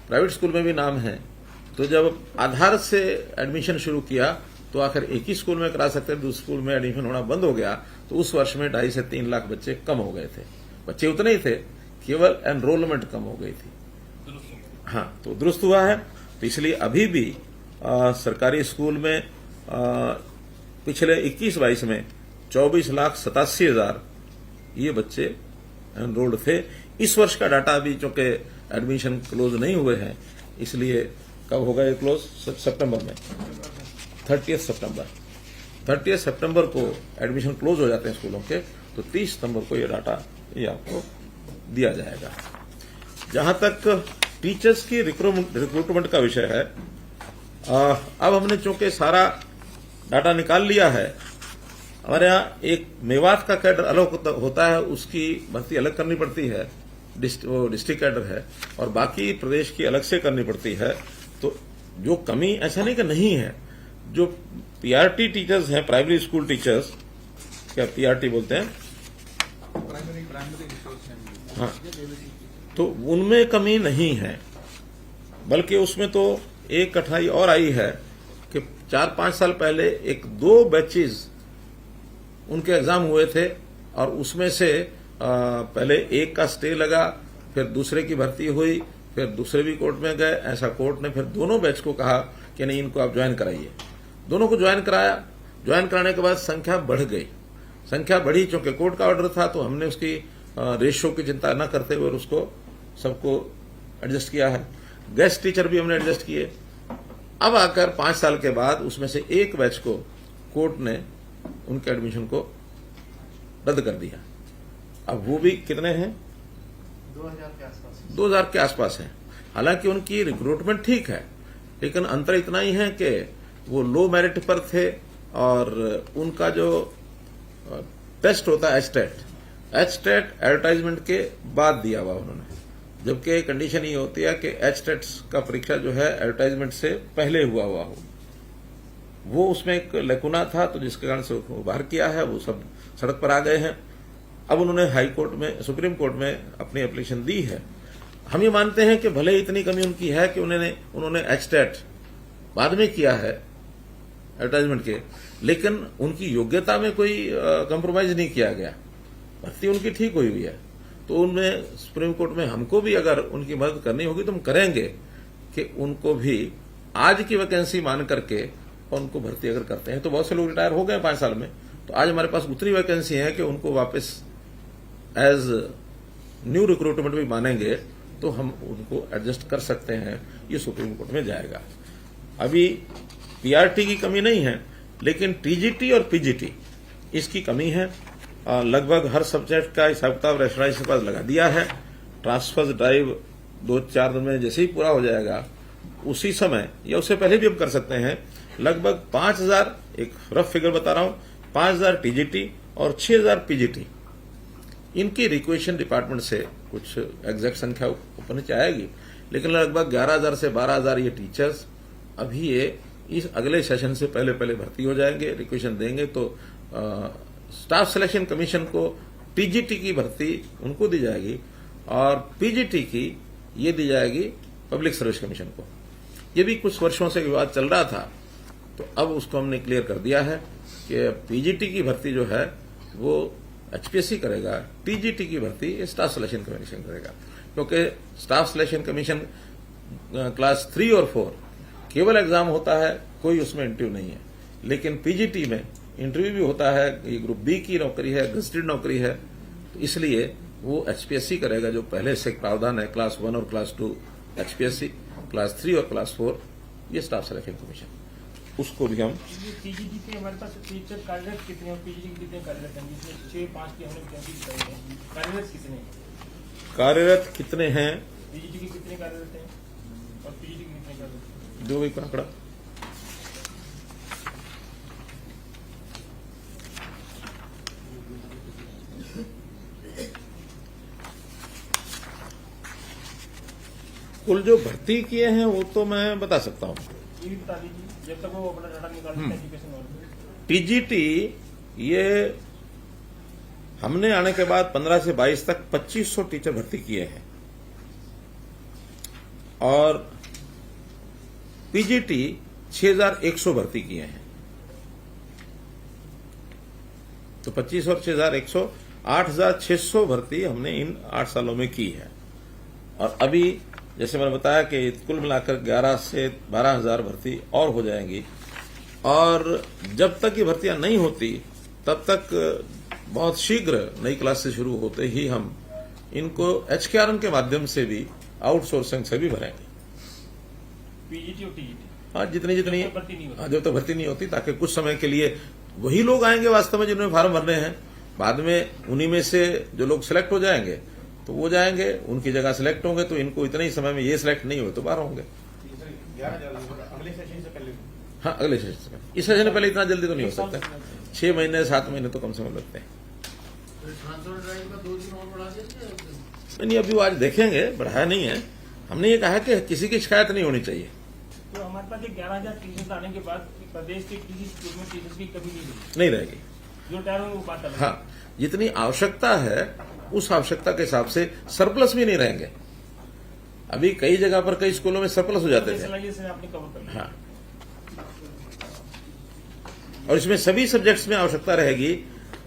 प्राइवेट स्कूल में भी नाम है। तो जब आधार से एडमिशन शुरू किया तो आखिर एक ही स्कूल में करा सकते, दूसरे स्कूल में एडमिशन होना बंद हो गया। तो उस वर्ष में 2.5 से 3 लाख बच्चे कम हो गए थे। बच्चे उतने ही थे, केवल एनरोलमेंट कम हो गई थी। हाँ, तो दुरुस्त हुआ है। तो इसलिए अभी भी सरकारी स्कूल में पिछले 21-22 में 24,87,000 ये बच्चे एनरोल्ड थे। इस वर्ष का डाटा अभी चूंकि एडमिशन क्लोज नहीं हुए हैं, इसलिए कब होगा ये क्लोज? सितंबर में 30 सितंबर को एडमिशन क्लोज हो जाते हैं स्कूलों के, तो 30 सितंबर को ये डाटा ये आपको दिया जाएगा। जहां तक टीचर्स की रिक्रूटमेंट का विषय है, अब हमने चूंकि सारा डाटा निकाल लिया है। हमारे यहाँ एक मेवात का कैडर अलग होता है, उसकी भर्ती अलग करनी पड़ती है, वो डिस्ट्रिक्ट कैडर है, और बाकी प्रदेश की अलग से करनी पड़ती है। तो जो कमी ऐसा नहीं कि नहीं है, जो पीआरटी टीचर्स हैं, प्राइमरी स्कूल टीचर्स, क्या पीआरटी बोलते हैं, हाँ, तो उनमें कमी नहीं है, बल्कि उसमें तो एक कठिनाई और आई है कि 4-5 साल पहले 1-2 बैचेज उनके एग्जाम हुए थे और उसमें से पहले एक का स्टे लगा, फिर दूसरे की भर्ती हुई, फिर दूसरे भी कोर्ट में गए। ऐसा कोर्ट ने फिर दोनों बैच को कहा कि नहीं, इनको आप ज्वाइन कराइए। दोनों को ज्वाइन कराया। ज्वाइन कराने के बाद संख्या बढ़ गई। संख्या बढ़ी चूंकि कोर्ट का ऑर्डर था, तो हमने उसकी रेशियो की चिंता न करते हुए उसको सबको एडजस्ट किया है। गेस्ट टीचर भी हमने एडजस्ट किए। अब आकर 5 साल के बाद उसमें से एक बैच को कोर्ट ने उनके एडमिशन को रद्द कर दिया। अब वो भी कितने हैं? 2000 के आसपास हैं। हालांकि उनकी रिक्रूटमेंट ठीक है, लेकिन अंतर इतना ही है कि वो लो मेरिट पर थे और उनका जो टेस्ट होता है एचटेट एडवर्टाइजमेंट के बाद दिया हुआ उन्होंने। जबकि कंडीशन ये होती है कि एचटेट का परीक्षा जो है एडवर्टाइजमेंट से पहले हुआ हो। वो उसमें एक लेकुना था, तो जिसके कारण से वो बाहर किया है, वो सब सड़क पर आ गए हैं। अब उन्होंने हाई कोर्ट में, सुप्रीम कोर्ट में अपनी एप्लीकेशन दी है। हम ये मानते हैं कि भले इतनी कमी उनकी है कि उन्होंने एचटेट बाद में किया है एडवर्टाइजमेंट के, लेकिन उनकी योग्यता में कोई कंप्रोमाइज नहीं किया गया। भर्ती उनकी ठीक हुई है। तो उनमें सुप्रीम कोर्ट में हमको भी अगर उनकी मदद करनी होगी तो हम करेंगे कि उनको भी आज की वैकेंसी मान करके और उनको भर्ती अगर करते हैं, तो बहुत से लोग रिटायर हो गए 5 साल में, तो आज हमारे पास उतनी वैकेंसी है कि उनको वापस एज न्यू रिक्रूटमेंट भी मानेंगे तो हम उनको एडजस्ट कर सकते हैं। ये सुप्रीम कोर्ट में जाएगा। अभी पीआरटी की कमी नहीं है, लेकिन टीजीटी और पीजीटी इसकी कमी है। लगभग हर सब्जेक्ट का हिसाब किताब रेशनलाइज के पास लगा दिया है। ट्रांसफर ड्राइव 2-4 दिन में जैसे ही पूरा हो जाएगा, उसी समय या उससे पहले भी हम कर सकते हैं। लगभग 5000, एक रफ फिगर बता रहा हूं, 5000 टीजीटी और 6000 पीजीटी, इनकी रिक्वेशन डिपार्टमेंट से कुछ एग्जैक्ट संख्या ऊपर नीचे आएगी, लेकिन लगभग 11000 से 12000 ये टीचर्स अभी ये इस अगले सेशन से पहले भर्ती हो जाएंगे। रिक्वेशन देंगे तो स्टाफ सिलेक्शन कमीशन को टीजीटी की भर्ती उनको दी जाएगी और पीजीटी की ये दी जाएगी पब्लिक सर्विस कमीशन को। ये भी कुछ वर्षों से विवाद चल रहा था, तो अब उसको हमने क्लियर कर दिया है कि पीजीटी की भर्ती जो है वो एचपीएससी करेगा, टीजीटी की भर्ती स्टाफ सिलेक्शन कमीशन करेगा। क्योंकि स्टाफ सिलेक्शन कमीशन क्लास 3 और 4 केवल एग्जाम होता है, कोई उसमें इंटरव्यू नहीं है, लेकिन पीजीटी में इंटरव्यू भी होता है। ये ग्रुप बी की नौकरी है, गजेटेड नौकरी है, तो इसलिए वो एचपीएससी करेगा। जो पहले से प्रावधान है क्लास 1 और क्लास 2 एचपीएससी, क्लास 3 और क्लास 4 ये स्टाफ सिलेक्शन कमीशन, उसको भी हम पीजीटी के हमारे पास टीचर कार्यरत कितने और पीजीटी के कितने कार्यरत हैं? जिसमें 6-5 की हमने वैकेंसी बताई है, कार्यरत कितने हैं? कार्यरत कितने हैं? पीजीटी के कितने कार्यरत हैं और पीजीटी के कितने कार्यरत हैं? जो भी आंकड़ा कुल जो भर्ती किए हैं वो तो मैं बता सकता हूं। ये भी बता दीजिए, जब तक वो अपना डाटा निकाल देते हैं एजुकेशन वाले। टीजीटी ये हमने आने के बाद 15 से 22 तक 2500 टीचर भर्ती किए हैं और पीजीटी 6100 भर्ती किए हैं। तो 25 और 6100, 8600 भर्ती हमने इन 8 सालों में की है। और अभी जैसे मैंने बताया कि कुल मिलाकर 11 से 12000 भर्ती और हो जाएंगी। और जब तक ये भर्तियां नहीं होती तब तक बहुत शीघ्र नई क्लास से शुरू होते ही हम इनको एचकेआरएम के माध्यम से भी आउटसोर्सिंग से भी भरेंगे। पीजीटी और टीजीटी, हाँ, जितनी जब तक भर्ती नहीं होती, ताकि कुछ समय के लिए वही लोग आएंगे वास्तव में जिन्होंने फार्म भरने हैं। बाद में उन्हीं में से जो लोग सिलेक्ट हो जाएंगे तो वो जाएंगे, उनकी जगह सिलेक्ट होंगे, तो इनको इतने ही समय में ये सिलेक्ट नहीं हुए तो बाहर होंगे। अगले सेशन से पहले, हाँ, अगले सेशन से पहले। इस सेशन से पहले इतना जल्दी तो नहीं हो सकता। 6 महीने 7 महीने तो कम से कम लगते हैं। ट्रांसफर ड्राइव का 2 दिन और बढ़ा दिया। नहीं, अभी वो आज देखेंगे, बढ़ाया नहीं है। हमने ये कहा कि किसी की शिकायत नहीं होनी चाहिए। तो हमारे पास 11,000 टीचर्स आने के बाद प्रदेश के किसी स्कूल में टीचर्स की कमी नहीं रहेगी। जो टाइम है वो बात अलग है। हाँ, जितनी आवश्यकता है उस आवश्यकता के हिसाब से सरप्लस भी नहीं रहेंगे। अभी कई जगह पर कई स्कूलों में सरप्लस हो जाते थे। आपने कवर कर लिया। हाँ, और इसमें सभी सब्जेक्ट्स में आवश्यकता रहेगी।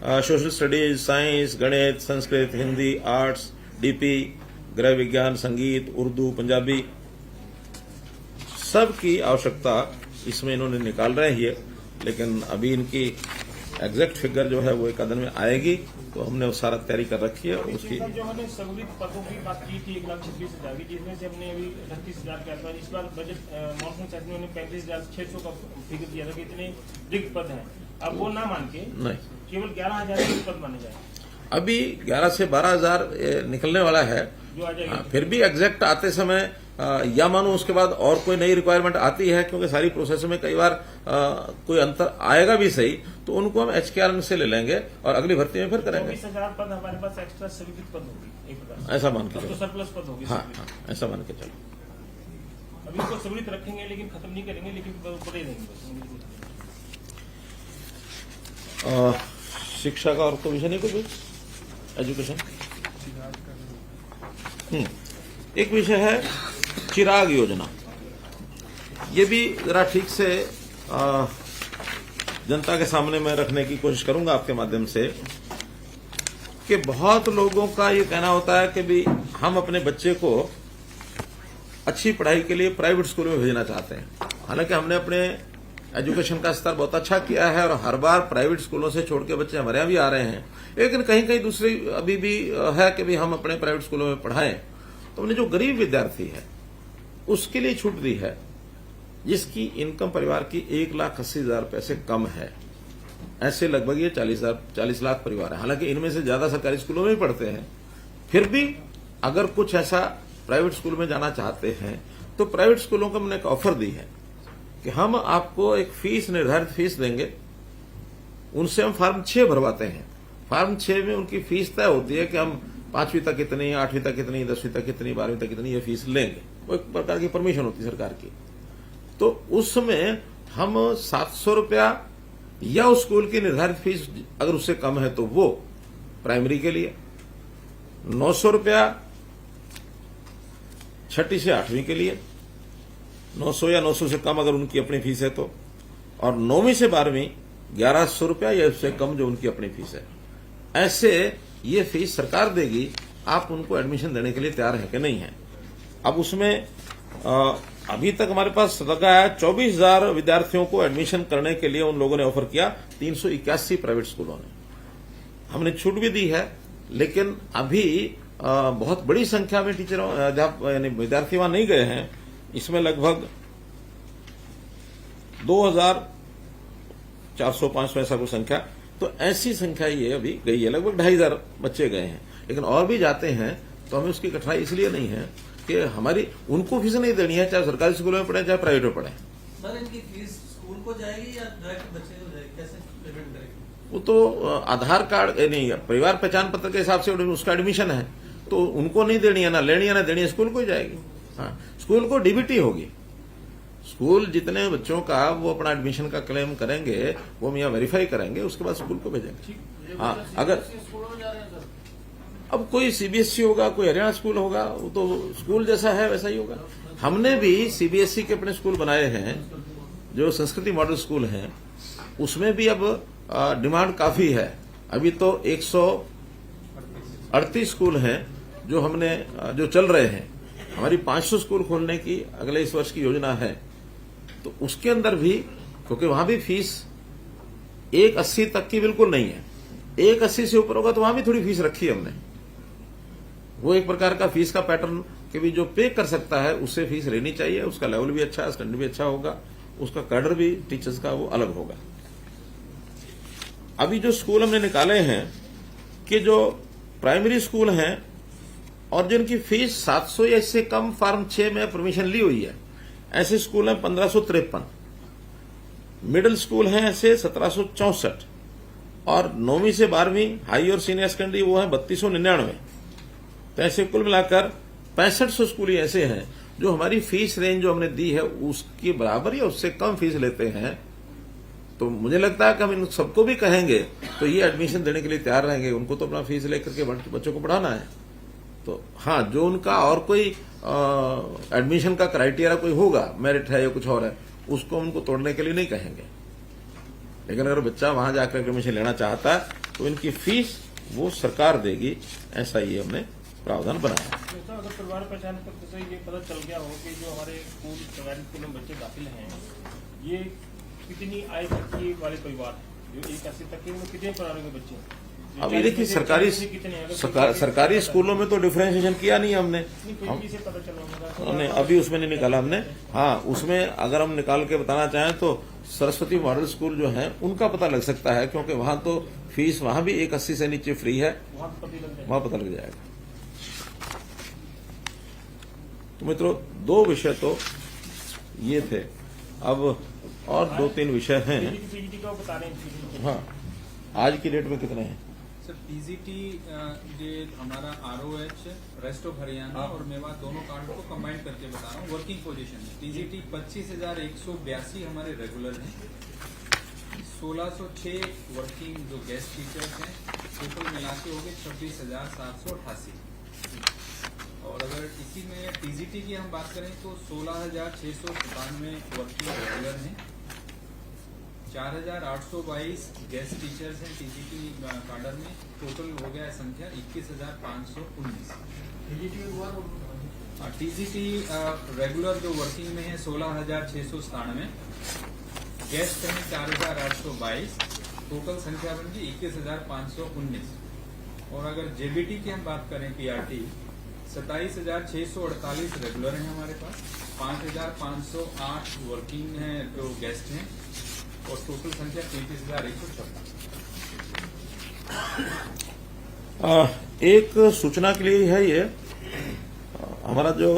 सोशल स्टडीज, साइंस, गणित, संस्कृत, हिंदी, आर्ट्स, डीपी, गृह विज्ञान, संगीत, उर्दू, पंजाबी, सब की आवश्यकता इसमें इन्होंने निकाल रहे हैं। लेकिन अभी इनकी एग्जैक्ट फिगर जो है वो 1 दिन में आएगी, तो हमने वो सारा तैयारी कर रखी है। उसकी जो हमने संबंधित पदों की बात की थी 1,26,000 की, जिसमें से हमने अभी 38,000 के आसपास, इस बार बजट मॉनसून सेशन में 35,600 का फिगर दिया था कि इतने रिक्त पद हैं। अब वो ना मान के नहीं, केवल 11,000 पद माने जाए। अभी 11 से 12,000 निकलने वाला है। जो आ जाएगी, फिर भी एग्जैक्ट आते समय या मानो उसके बाद और कोई नई रिक्वायरमेंट आती है, क्योंकि सारी प्रोसेस में कई बार कोई अंतर आएगा भी सही तो उनको हम HKRN से ले लेंगे और अगली भर्ती में फिर करेंगे। 24,000 पद हमारे पास एक्स्ट्रा स्वीकृत पद होगी एक प्रकार से। ऐसा मान के अब तो चलो। सरप्लस पद होगी। हाँ हाँ, ऐसा मान के चलो। अभी इसको स्वीकृत रखेंगे लेकिन खत्म नहीं करेंगे, लेकिन बढ़े रहेंगे बस। शिक्षा का और कोई विषय नहीं, कोई एजुकेशन। एक विषय है चिराग योजना। ये भी जरा ठीक से जनता के सामने मैं रखने की कोशिश करूंगा आपके माध्यम से कि बहुत लोगों का ये कहना होता है कि भी हम अपने बच्चे को अच्छी पढ़ाई के लिए प्राइवेट स्कूल में भेजना चाहते हैं। हालांकि हमने अपने एजुकेशन का स्तर बहुत अच्छा किया है और हर बार प्राइवेट स्कूलों से छोड़ के बच्चे हमारे यहाँ भी आ रहे हैं, लेकिन कहीं कहीं दूसरी अभी भी है कि भी हम अपने प्राइवेट स्कूलों में पढ़ाएं। तो हमने जो गरीब विद्यार्थी है उसके लिए छूट दी है, जिसकी इनकम परिवार की 1,80,000 रुपए से कम है। ऐसे लगभग ये 40 लाख परिवार है। हालांकि इनमें से ज्यादा सरकारी स्कूलों में ही पढ़ते हैं। फिर भी अगर कुछ ऐसा प्राइवेट स्कूल में जाना चाहते हैं तो प्राइवेट स्कूलों को हमने एक ऑफर दी है कि हम आपको एक फीस, निर्धारित फीस देंगे। उनसे हम फॉर्म 6 भरवाते हैं। फॉर्म 6 में उनकी फीस तय होती है कि हम 5वीं तक कितनी, 8वीं तक कितनी, 10वीं तक कितनी, 12वीं तक कितनी ये फीस लेंगे। वो एक प्रकार की परमिशन होती है सरकार की। तो उसमें हम 700 रुपया या उस स्कूल की निर्धारित फीस अगर उससे कम है तो वो प्राइमरी के लिए, 900 रुपया 6ठी से 8वीं के लिए, 900 या 900 से कम अगर उनकी अपनी फीस है तो, और 9वीं से 12वीं 1100 रुपया या उससे कम जो उनकी अपनी फीस है। ऐसे ये फीस सरकार देगी, आप उनको एडमिशन देने के लिए तैयार है कि नहीं है। अब उसमें अभी तक हमारे पास लगा है 24,000 विद्यार्थियों को एडमिशन करने के लिए उन लोगों ने ऑफर किया, 381 प्राइवेट स्कूलों ने। हमने छूट भी दी है, लेकिन अभी बहुत बड़ी संख्या में टीचरों यानी विद्यार्थी वहां नहीं गए हैं। इसमें लगभग 2,400-500 ऐसा कोई संख्या, तो ऐसी संख्या ये अभी गई है। लगभग 2,500 बच्चे गए हैं, लेकिन और भी जाते हैं। तो हमें उसकी कठिनाई इसलिए नहीं है कि हमारी उनको फीस नहीं देनी है, चाहे सरकारी स्कूलों में पढ़े चाहे प्राइवेट में पढ़े। सर, इनकी फीस स्कूल को जाएगी या डायरेक्ट बच्चे को जाएगी, कैसे पेमेंट करेंगे? वो तो आधार कार्ड नहीं, परिवार पहचान पत्र के हिसाब से उसका एडमिशन है, तो उनको नहीं देनी है, ना लेनी है ना देनी है, स्कूल को ही जाएगी। हाँ, स्कूल को डीबीटी होगी। स्कूल जितने बच्चों का वो अपना एडमिशन का क्लेम करेंगे वो हम यहाँ वेरीफाई करेंगे, उसके बाद स्कूल को भेजेंगे। हाँ, अगर अब कोई सीबीएसई होगा, कोई हरियाणा स्कूल होगा, वो तो स्कूल जैसा है वैसा ही होगा। हमने भी सीबीएसई के अपने स्कूल बनाए हैं जो संस्कृति मॉडल स्कूल हैं, उसमें भी अब डिमांड काफी है। अभी तो 138 स्कूल हैं जो हमने जो चल रहे हैं। हमारी 500 स्कूल खोलने की अगले इस वर्ष की योजना है। तो उसके अंदर भी, क्योंकि वहां भी फीस 180 तक की बिल्कुल नहीं है, 180 से ऊपर होगा तो वहां भी थोड़ी फीस रखी है हमने। वो एक प्रकार का फीस का पैटर्न कि भी जो पे कर सकता है उससे फीस लेनी चाहिए। उसका लेवल भी अच्छा है, स्टैंडर्ड भी अच्छा होगा, उसका कैडर भी टीचर्स का वो अलग होगा। अभी जो स्कूल हमने निकाले हैं कि जो प्राइमरी स्कूल हैं और जिनकी फीस 700 या इससे कम फॉर्म 6 में परमिशन ली हुई है, ऐसे स्कूल हैं 1553। मिडिल स्कूल हैं ऐसे 1764 और 9वीं से 12वीं हाई और सीनियर सेकेंडरी वो है 3299। तो ऐसे कुल मिलाकर 6500 स्कूल ही ऐसे हैं जो हमारी फीस रेंज जो हमने दी है उसके बराबर या उससे कम फीस लेते हैं। तो मुझे लगता है कि हम इन सबको भी कहेंगे तो ये एडमिशन देने के लिए तैयार रहेंगे। उनको तो अपना फीस लेकर के बच्चों को पढ़ाना है। तो हाँ, जो उनका और कोई एडमिशन का क्राइटेरिया कोई होगा, मेरिट है या कुछ और है, उसको उनको तोड़ने के लिए नहीं कहेंगे। लेकिन अगर बच्चा वहां जाकर एडमिशन लेना चाहता है तो इनकी फीस वो सरकार देगी, ऐसा ये हमने प्रावधान बनाया। तो अगर परिवार पहचान पत्र से ये पता चल गया हो कि जो हमारे स्कूल सरकारी स्कूलों में बच्चे दाखिल हैं, ये कितनी आय तक के वाले परिवार हैं, जो 180 तक के कितने परिवारों के बच्चे हैं? अभी देखिए सरकारी स्कूलों में तो डिफरेंशिएशन किया नहीं हमने, अभी उसमें नहीं निकाला हमने। हाँ, उसमें अगर हम निकाल के बताना चाहें तो सरस्वती मॉडल स्कूल जो है उनका पता लग सकता है, क्योंकि वहां तो फीस वहां भी 180 से नीचे फ्री है, वहां पता लग जाएगा। तो मित्रों, 2 विषय तो ये थे। अब और 2-3 विषय हैं। पीजीटी का बता रहे हैं। हाँ, आज की डेट में कितने हैं? सर पीजीटी ये हमारा आरओएच, रेस्ट ऑफ हरियाणा और मेवात दोनों कार्ड को कंबाइन करके बता रहा हूँ वर्किंग पोजीशन में। पीजीटी 25,182 हमारे रेगुलर हैं, 1606 वर्किंग जो गेस्ट टीचर्स हैं, टोटल मिला के हो गए 26,788। और अगर इसी में टीजीटी की हम बात करें तो 16,697 वर्किंग रेगुलर हैं, 4,822 गेस्ट टीचर्स हैं टीजीटी काडर में, टोटल हो गया संख्या 21,519। टीजीटी रेगुलर जो वर्किंग में है 16,697, गेस्ट हैं 4,822, टोटल संख्या बन गई 21,519। और अगर जेबीटी की हम बात करें पीआरटी 27,648 रेगुलर हैं हमारे पास, 5,508 वर्किंग हैं जो गेस्ट हैं और टोटल संख्या 33,156। एक सूचना के लिए है ये, हमारा जो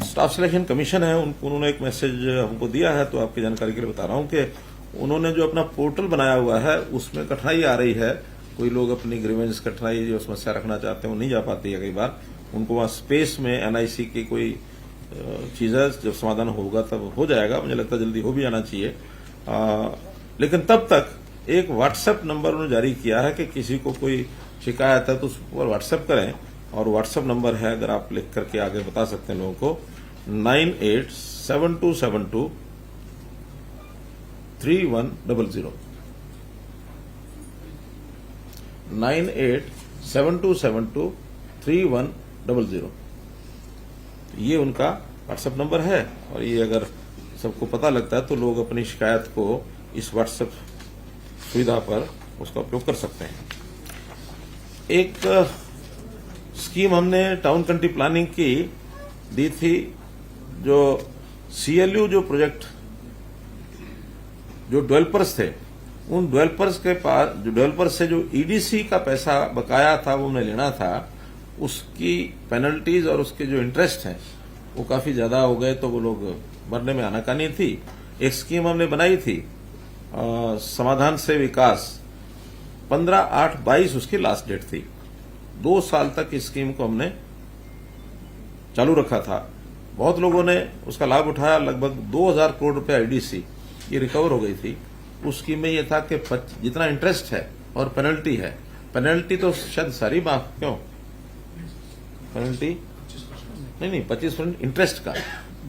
स्टाफ सिलेक्शन कमीशन है उन्होंने एक मैसेज हमको दिया है, तो आपकी जानकारी के लिए बता रहा हूं कि उन्होंने जो अपना पोर्टल बनाया हुआ है उसमें कठिनाई आ रही है। कोई लोग अपनी ग्रीवेंस कठिनाई जो समस्या रखना चाहते हैं वो नहीं जा पाती है, कई बार उनको वहां स्पेस में एनआईसी की कोई चीज है, जब समाधान होगा तब हो जाएगा, मुझे लगता है जल्दी हो भी जाना चाहिए। लेकिन तब तक एक व्हाट्सएप नंबर उन्होंने जारी किया है कि किसी को कोई शिकायत है तो उस पर व्हाट्सएप करें, और व्हाट्सएप नंबर है, अगर आप लिख करके आगे बता सकते हैं लोगों को, 9872723100 9872723100 ये उनका व्हाट्सएप नंबर है। और ये अगर सबको पता लगता है तो लोग अपनी शिकायत को इस व्हाट्सएप सुविधा पर उसका उपयोग कर सकते हैं। एक स्कीम हमने टाउन कंट्री प्लानिंग की दी थी, जो सीएलयू जो प्रोजेक्ट जो डेवलपर्स थे, उन डेवलपर्स के पास जो डेवलपर्स से जो ईडीसी का पैसा बकाया था वो उन्हें लेना था, उसकी पेनल्टीज और उसके जो इंटरेस्ट हैं वो काफी ज्यादा हो गए, तो वो लोग भरने में आनाकानी थी। एक स्कीम हमने बनाई थी समाधान से विकास, 15/8/22 उसकी लास्ट डेट थी। 2 साल तक इस स्कीम को हमने चालू रखा था, बहुत लोगों ने उसका लाभ उठाया, लगभग 2,000 करोड़ रुपया ईडीसी ये रिकवर हो गई थी। उस स्कीम में ये था कि जितना इंटरेस्ट है और पेनल्टी है, पेनल्टी तो शायद सारी माफ, क्यों पेनल्टी नहीं 25% इंटरेस्ट का,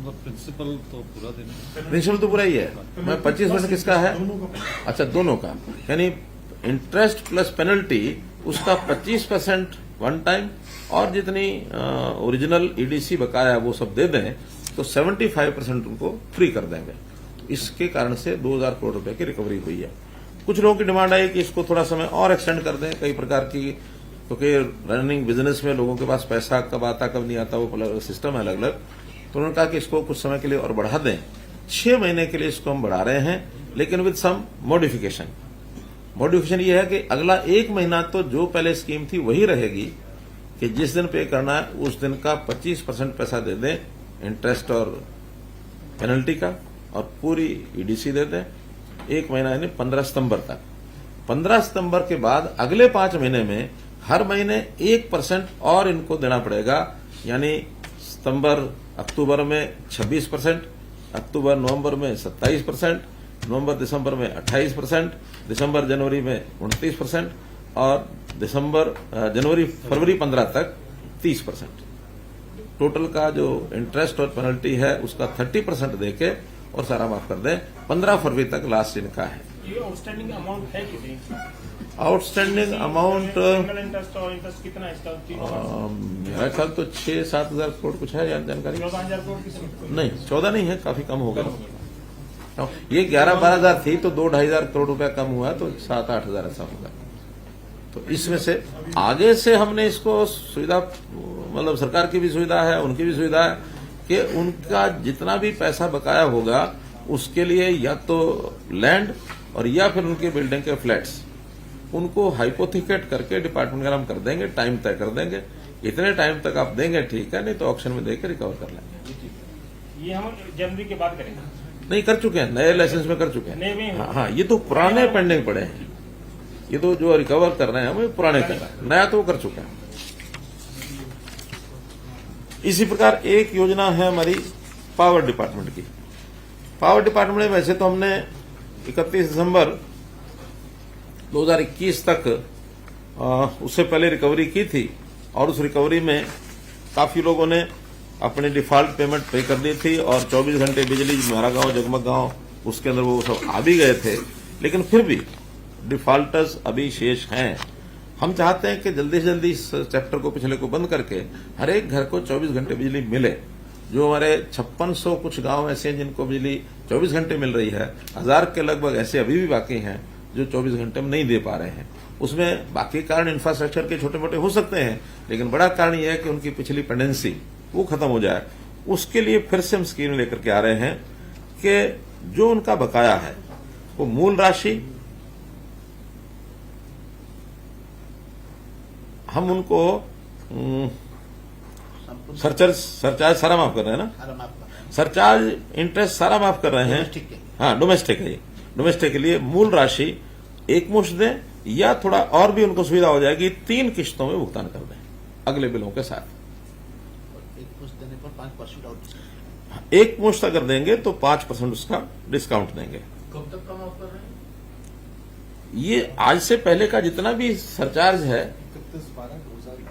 प्रिंसिपल तो पूरा देना, प्रिंसिपल तो पूरा ही है। मैं 25% किसका है? अच्छा, दोनों का, यानी इंटरेस्ट प्लस पेनल्टी उसका 25% वन टाइम, और जितनी ओरिजिनल ईडीसी बकाया वो सब दे दें तो 75% उनको फ्री कर देंगे। इसके कारण से 2,000 करोड़ रुपए की रिकवरी हुई है। कुछ लोगों की डिमांड आई कि इसको थोड़ा समय और एक्सटेंड कर दें, कई प्रकार की, क्योंकि रनिंग बिजनेस में लोगों के पास पैसा कब आता कब नहीं आता वो सिस्टम है अलग अलग, तो उन्होंने कहा कि इसको कुछ समय के लिए और बढ़ा दें। 6 महीने के लिए इसको हम बढ़ा रहे हैं, लेकिन विद सम मॉडिफिकेशन। मॉडिफिकेशन ये है कि अगला 1 महीना तो जो पहले स्कीम थी वही रहेगी, कि जिस दिन पे करना है उस दिन का 25% पैसा दे दें इंटरेस्ट और पेनल्टी का, और पूरी ईडीसी दे दें 1 महीना यानी 15 सितंबर तक। 15 सितंबर के बाद अगले 5 महीने में हर महीने 1% और इनको देना पड़ेगा, यानी सितंबर अक्टूबर में 26%, अक्टूबर नवंबर में 27%, नवंबर दिसंबर में 28%, दिसंबर जनवरी में 29%, और दिसंबर जनवरी फरवरी 15 तक 30%। टोटल का जो इंटरेस्ट और पेनल्टी है उसका 30% देके और सारा माफ कर दें। 15 फरवरी तक लास्ट इनका है। ये आउटस्टैंडिंग अमाउंट है कितनी? आउटस्टैंडिंग अमाउंट इंटरेस्ट और इंटरेस्ट कितना है इसका? मेरा ख्याल तो 6-7 हजार करोड़ कुछ है, जानकारी 14,000 करोड़ कितनी? नहीं, 14 नहीं है, काफी कम हो गया। ये 11-12 हजार थी तो 2-2.5 हजार करोड़ रुपया कम हुआ, तो 7-8 हजार ऐसा होगा। तो इसमें से आगे से हमने इसको सुविधा, मतलब सरकार की भी सुविधा है, उनकी भी सुविधा है कि उनका जितना भी पैसा बकाया होगा उसके लिए या तो लैंड और या फिर उनके बिल्डिंग के फ्लैट्स, उनको हाइपोथिकेट करके डिपार्टमेंट का हम कर देंगे, टाइम तय कर देंगे, इतने टाइम तक आप देंगे ठीक है, नहीं तो ऑक्शन में देकर रिकवर कर लेंगे। ये हम जनवरी के बाद करेंगे। नहीं कर चुके हैं, नए लाइसेंस में कर चुके नए में? हैं। हाँ, ये तो पुराने पेंडिंग पड़े हैं। ये तो जो रिकवर कर रहे हैं वो पुराने कर रहे हैं, नया तो वो कर चुके हैं। इसी प्रकार एक योजना है हमारी पावर डिपार्टमेंट की। पावर डिपार्टमेंट में वैसे तो हमने 31 दिसंबर 2021 तक उससे पहले रिकवरी की थी, और उस रिकवरी में काफी लोगों ने अपने डिफॉल्ट पेमेंट पे कर दी थी, और 24 घंटे बिजली हमारा गांव जगमग गांव उसके अंदर वो सब आ भी गए थे। लेकिन फिर भी डिफॉल्टर्स अभी शेष हैं। हम चाहते हैं कि जल्दी से जल्दी इस चैप्टर को पिछले को बंद करके हर एक घर को 24 घंटे बिजली मिले। जो हमारे 5600 कुछ गांव ऐसे हैं जिनको बिजली 24 घंटे मिल रही है, 1000 के लगभग ऐसे अभी भी बाकी हैं जो 24 घंटे में नहीं दे पा रहे हैं। उसमें बाकी कारण इंफ्रास्ट्रक्चर के छोटे मोटे हो सकते हैं, लेकिन बड़ा कारण यह है कि उनकी पिछली पेंडेंसी वो खत्म हो जाए। उसके लिए फिर से हम स्कीम लेकर के आ रहे हैं कि जो उनका बकाया है वो मूल राशि हम उनको सरचार्ज सारा माफ कर रहे हैं ना, सरचार्ज इंटरेस्ट सारा माफ कर रहे हैं। हाँ, डोमेस्टिक है ये। डोमेस्टिक के लिए मूल राशि एक मुश्त दें, या थोड़ा और भी उनको सुविधा हो जाएगी 3 किश्तों में भुगतान कर दें अगले बिलों के साथ। एक मुश्त देने पर 5% और डिस्काउंट। एक मुश्त अगर देंगे तो 5% उसका डिस्काउंट देंगे। कब तक का माफ कर रहे हैं? ये आज से पहले का जितना भी सरचार्ज है।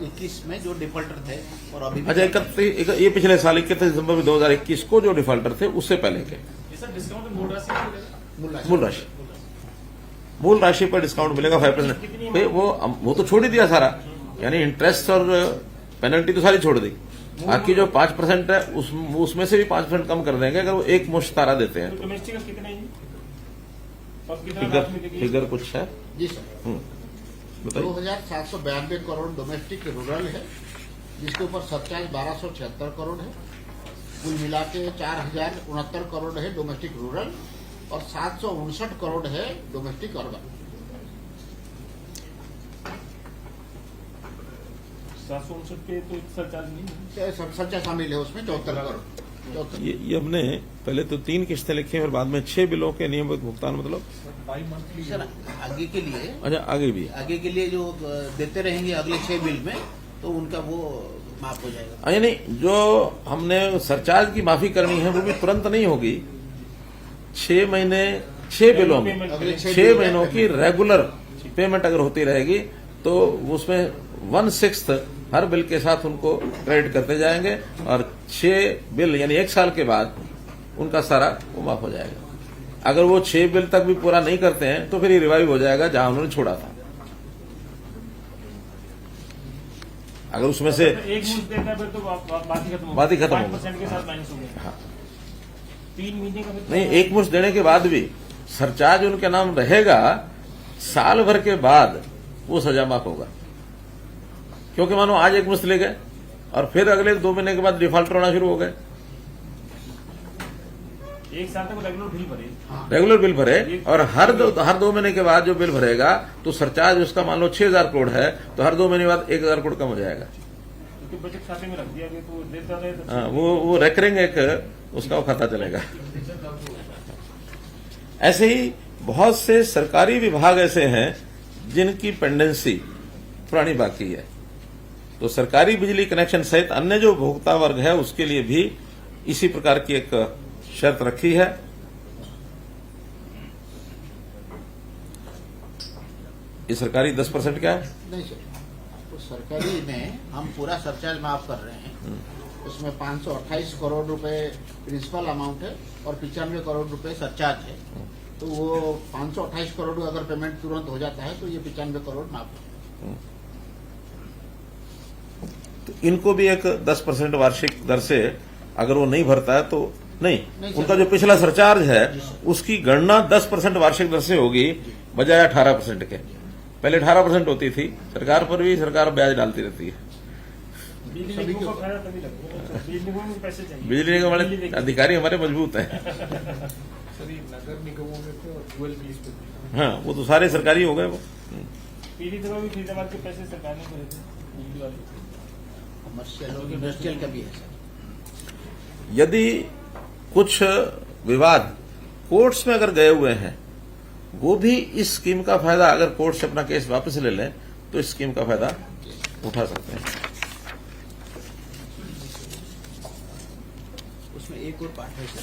21 में जो डिफॉल्टर थे और अभी अच्छा, 31 ये पिछले साल 31 दिसंबर 2021 को जो डिफॉल्टर थे उससे पहले के डिस्काउंट मूल राशि पर डिस्काउंट मिलेगा 5%। वो तो छोड़ ही दिया सारा, यानी इंटरेस्ट और पेनल्टी तो सारी छोड़ दी। बाकी जो 5% है उसमें से भी 5% कम कर देंगे अगर वो एक मुश्त तारा देते हैं। डोमेस्टिक का कितना है? और कितना फिगर राशि मिलेगी? फिगर कुछ है जी सर, बताइए। 2792 करोड़ डोमेस्टिक रूरल है, जिसके ऊपर सरचार्ज 1276 करोड़ है। कुल मिला के 4069 करोड़ है डोमेस्टिक रूरल और 759 करोड़ है डोमेस्टिक अर्बन। 759 पे तो सरचार्ज नहीं है। सरचार्ज शामिल है उसमें 74 करोड़। 74 ये हमने पहले तो 3 किश्तें लिखी हैं और बाद में 6 बिलों के नियमित भुगतान, मतलब सर आगे के लिए, अच्छा आगे भी। आगे के लिए जो देते रहेंगे अगले 6 बिल में, तो उनका वो माफ हो जाएगा। यानी जो हमने सरचार्ज की माफी करनी है वो भी तुरंत नहीं होगी। 6 महीने 6 बिलों में अगले 6 महीनों की रेगुलर पेमेंट अगर होती रहेगी तो उसमें 1/6 हर बिल के साथ उनको क्रेडिट करते जाएंगे, और 6 बिल यानी 1 साल के बाद उनका सारा वो माफ हो जाएगा। अगर वो 6 बिल तक भी पूरा नहीं करते हैं तो फिर ये रिवाइव हो जाएगा जहां उन्होंने छोड़ा था। अगर उसमें से एक मुश्त देता है फिर तो बात ही खत्म हो गई। बात ही खत्म हो गई। 5% के साथ माइनस हो गया। हाँ। 3 महीने का फिर नहीं, एक मुश्त देने के बाद भी सरचार्ज उनके नाम रहेगा, साल भर के बाद वो सजा माफ होगा। क्योंकि मानो आज एक मुश्त ले गए और फिर अगले 2 महीने के बाद डिफॉल्टर होना शुरू हो गए। 1 साल तक रेगुलर बिल भरे। रेगुलर बिल भरे, और हर 2 महीने के बाद जो बिल भरेगा तो सरचार्ज उसका मान लो 6000 करोड़ है तो हर 2 महीने बाद 1000 करोड़ कम हो जाएगा। क्योंकि बचत खाते में रख दिया गया तो देता रहे तो हाँ, वो रेकरिंग एक उसका वो खाता चलेगा। ऐसे ही बहुत से सरकारी विभाग ऐसे हैं जिनकी पेंडेंसी पुरानी बाकी है, तो सरकारी बिजली कनेक्शन सहित अन्य जो उपभोक्ता वर्ग है उसके लिए भी इसी प्रकार की एक शर्त रखी है। ये सरकारी 10% क्या है? नहीं सर, तो सरकारी में हम पूरा सरचार्ज माफ कर रहे हैं। उसमें 528 करोड़ रुपए प्रिंसिपल अमाउंट है और 95 करोड़ रुपए सरचार्ज है। तो वो 528 करोड़ अगर पेमेंट तुरंत हो जाता है तो ये 95 करोड़ माफ है। तो इनको भी एक 10% वार्षिक दर से अगर वो नहीं भरता है तो नहीं, उनका जो पिछला सरचार्ज है उसकी गणना 10% वार्षिक दर से होगी बजाय 18% के। पहले 18% होती थी। सरकार पर भी सरकार ब्याज डालती रहती है। बिजली निगम को फायदा तभी लगता है। बिजली निगम में पैसे चाहिए। बिजली निगम वाले अधिकारी हमारे मजबूत हैं। नगर निगमों में तो डुअल बेस पे हाँ, वो तो सारे सरकारी हो गए वो। पीड़ित भी फरीदाबाद के पैसे सरकार ने भरे थे बिजली वाले। कमर्शियल और इंडस्ट्रियल का भी है सर। यदि कुछ विवाद कोर्ट्स में अगर गए हुए हैं वो भी इस स्कीम का फायदा, अगर कोर्ट से अपना केस वापस ले लें तो इस स्कीम का फायदा उठा सकते हैं। उसमें एक और पार्ट है सर,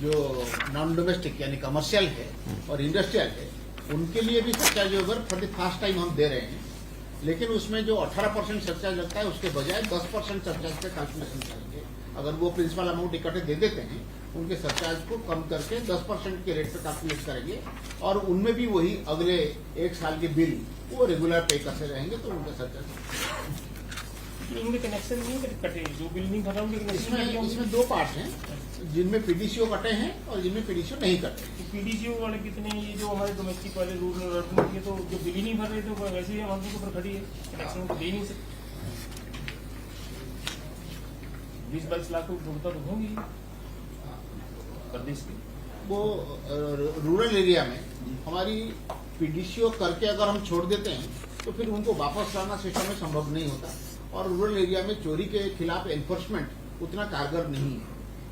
जो नॉन डोमेस्टिक यानी कमर्शियल है और इंडस्ट्रियल है, उनके लिए भी surcharge over for the first time हम दे रहे हैं। लेकिन उसमें जो 18% सरचार्ज लगता है उसके बजाय 10% सरचार्ज पे कैलकुलेशन करेंगे। अगर वो प्रिंसिपल अमाउंट इकट्ठे दे देते हैं, उनके सरचार्ज को कम करके 10% के रेट पे कैलकुलेट करेंगे और उनमें भी वही अगले 1 साल के बिल वो रेगुलर पे करते रहेंगे, तो उनका सरचार्ज। इनके कनेक्शन नहीं कटे, जो बिल नहीं भरा उनके कनेक्शन इसमें 2 पार्ट हैं, जिनमें पीडीसीओ कटे हैं और जिनमें पीडीसीओ नहीं कटे। पीडीसीओ वाले कितने, ये जो हमारे डोमेस्टिक वाले रूरल अर्बन, ये तो जो बिल ही नहीं भर रहे तो वैसे ही हम उनके ऊपर खड़ी है, कनेक्शन तो दे ही नहीं सकते। 20-22 लाख को भुगता तो होंगी प्रदेश की। वो रूरल एरिया में हमारी पीडीसीओ करके अगर हम छोड़ देते हैं तो फिर उनको वापस लाना सिस्टम में संभव नहीं होता, और रूरल एरिया में चोरी के खिलाफ एनफोर्समेंट उतना कारगर नहीं है।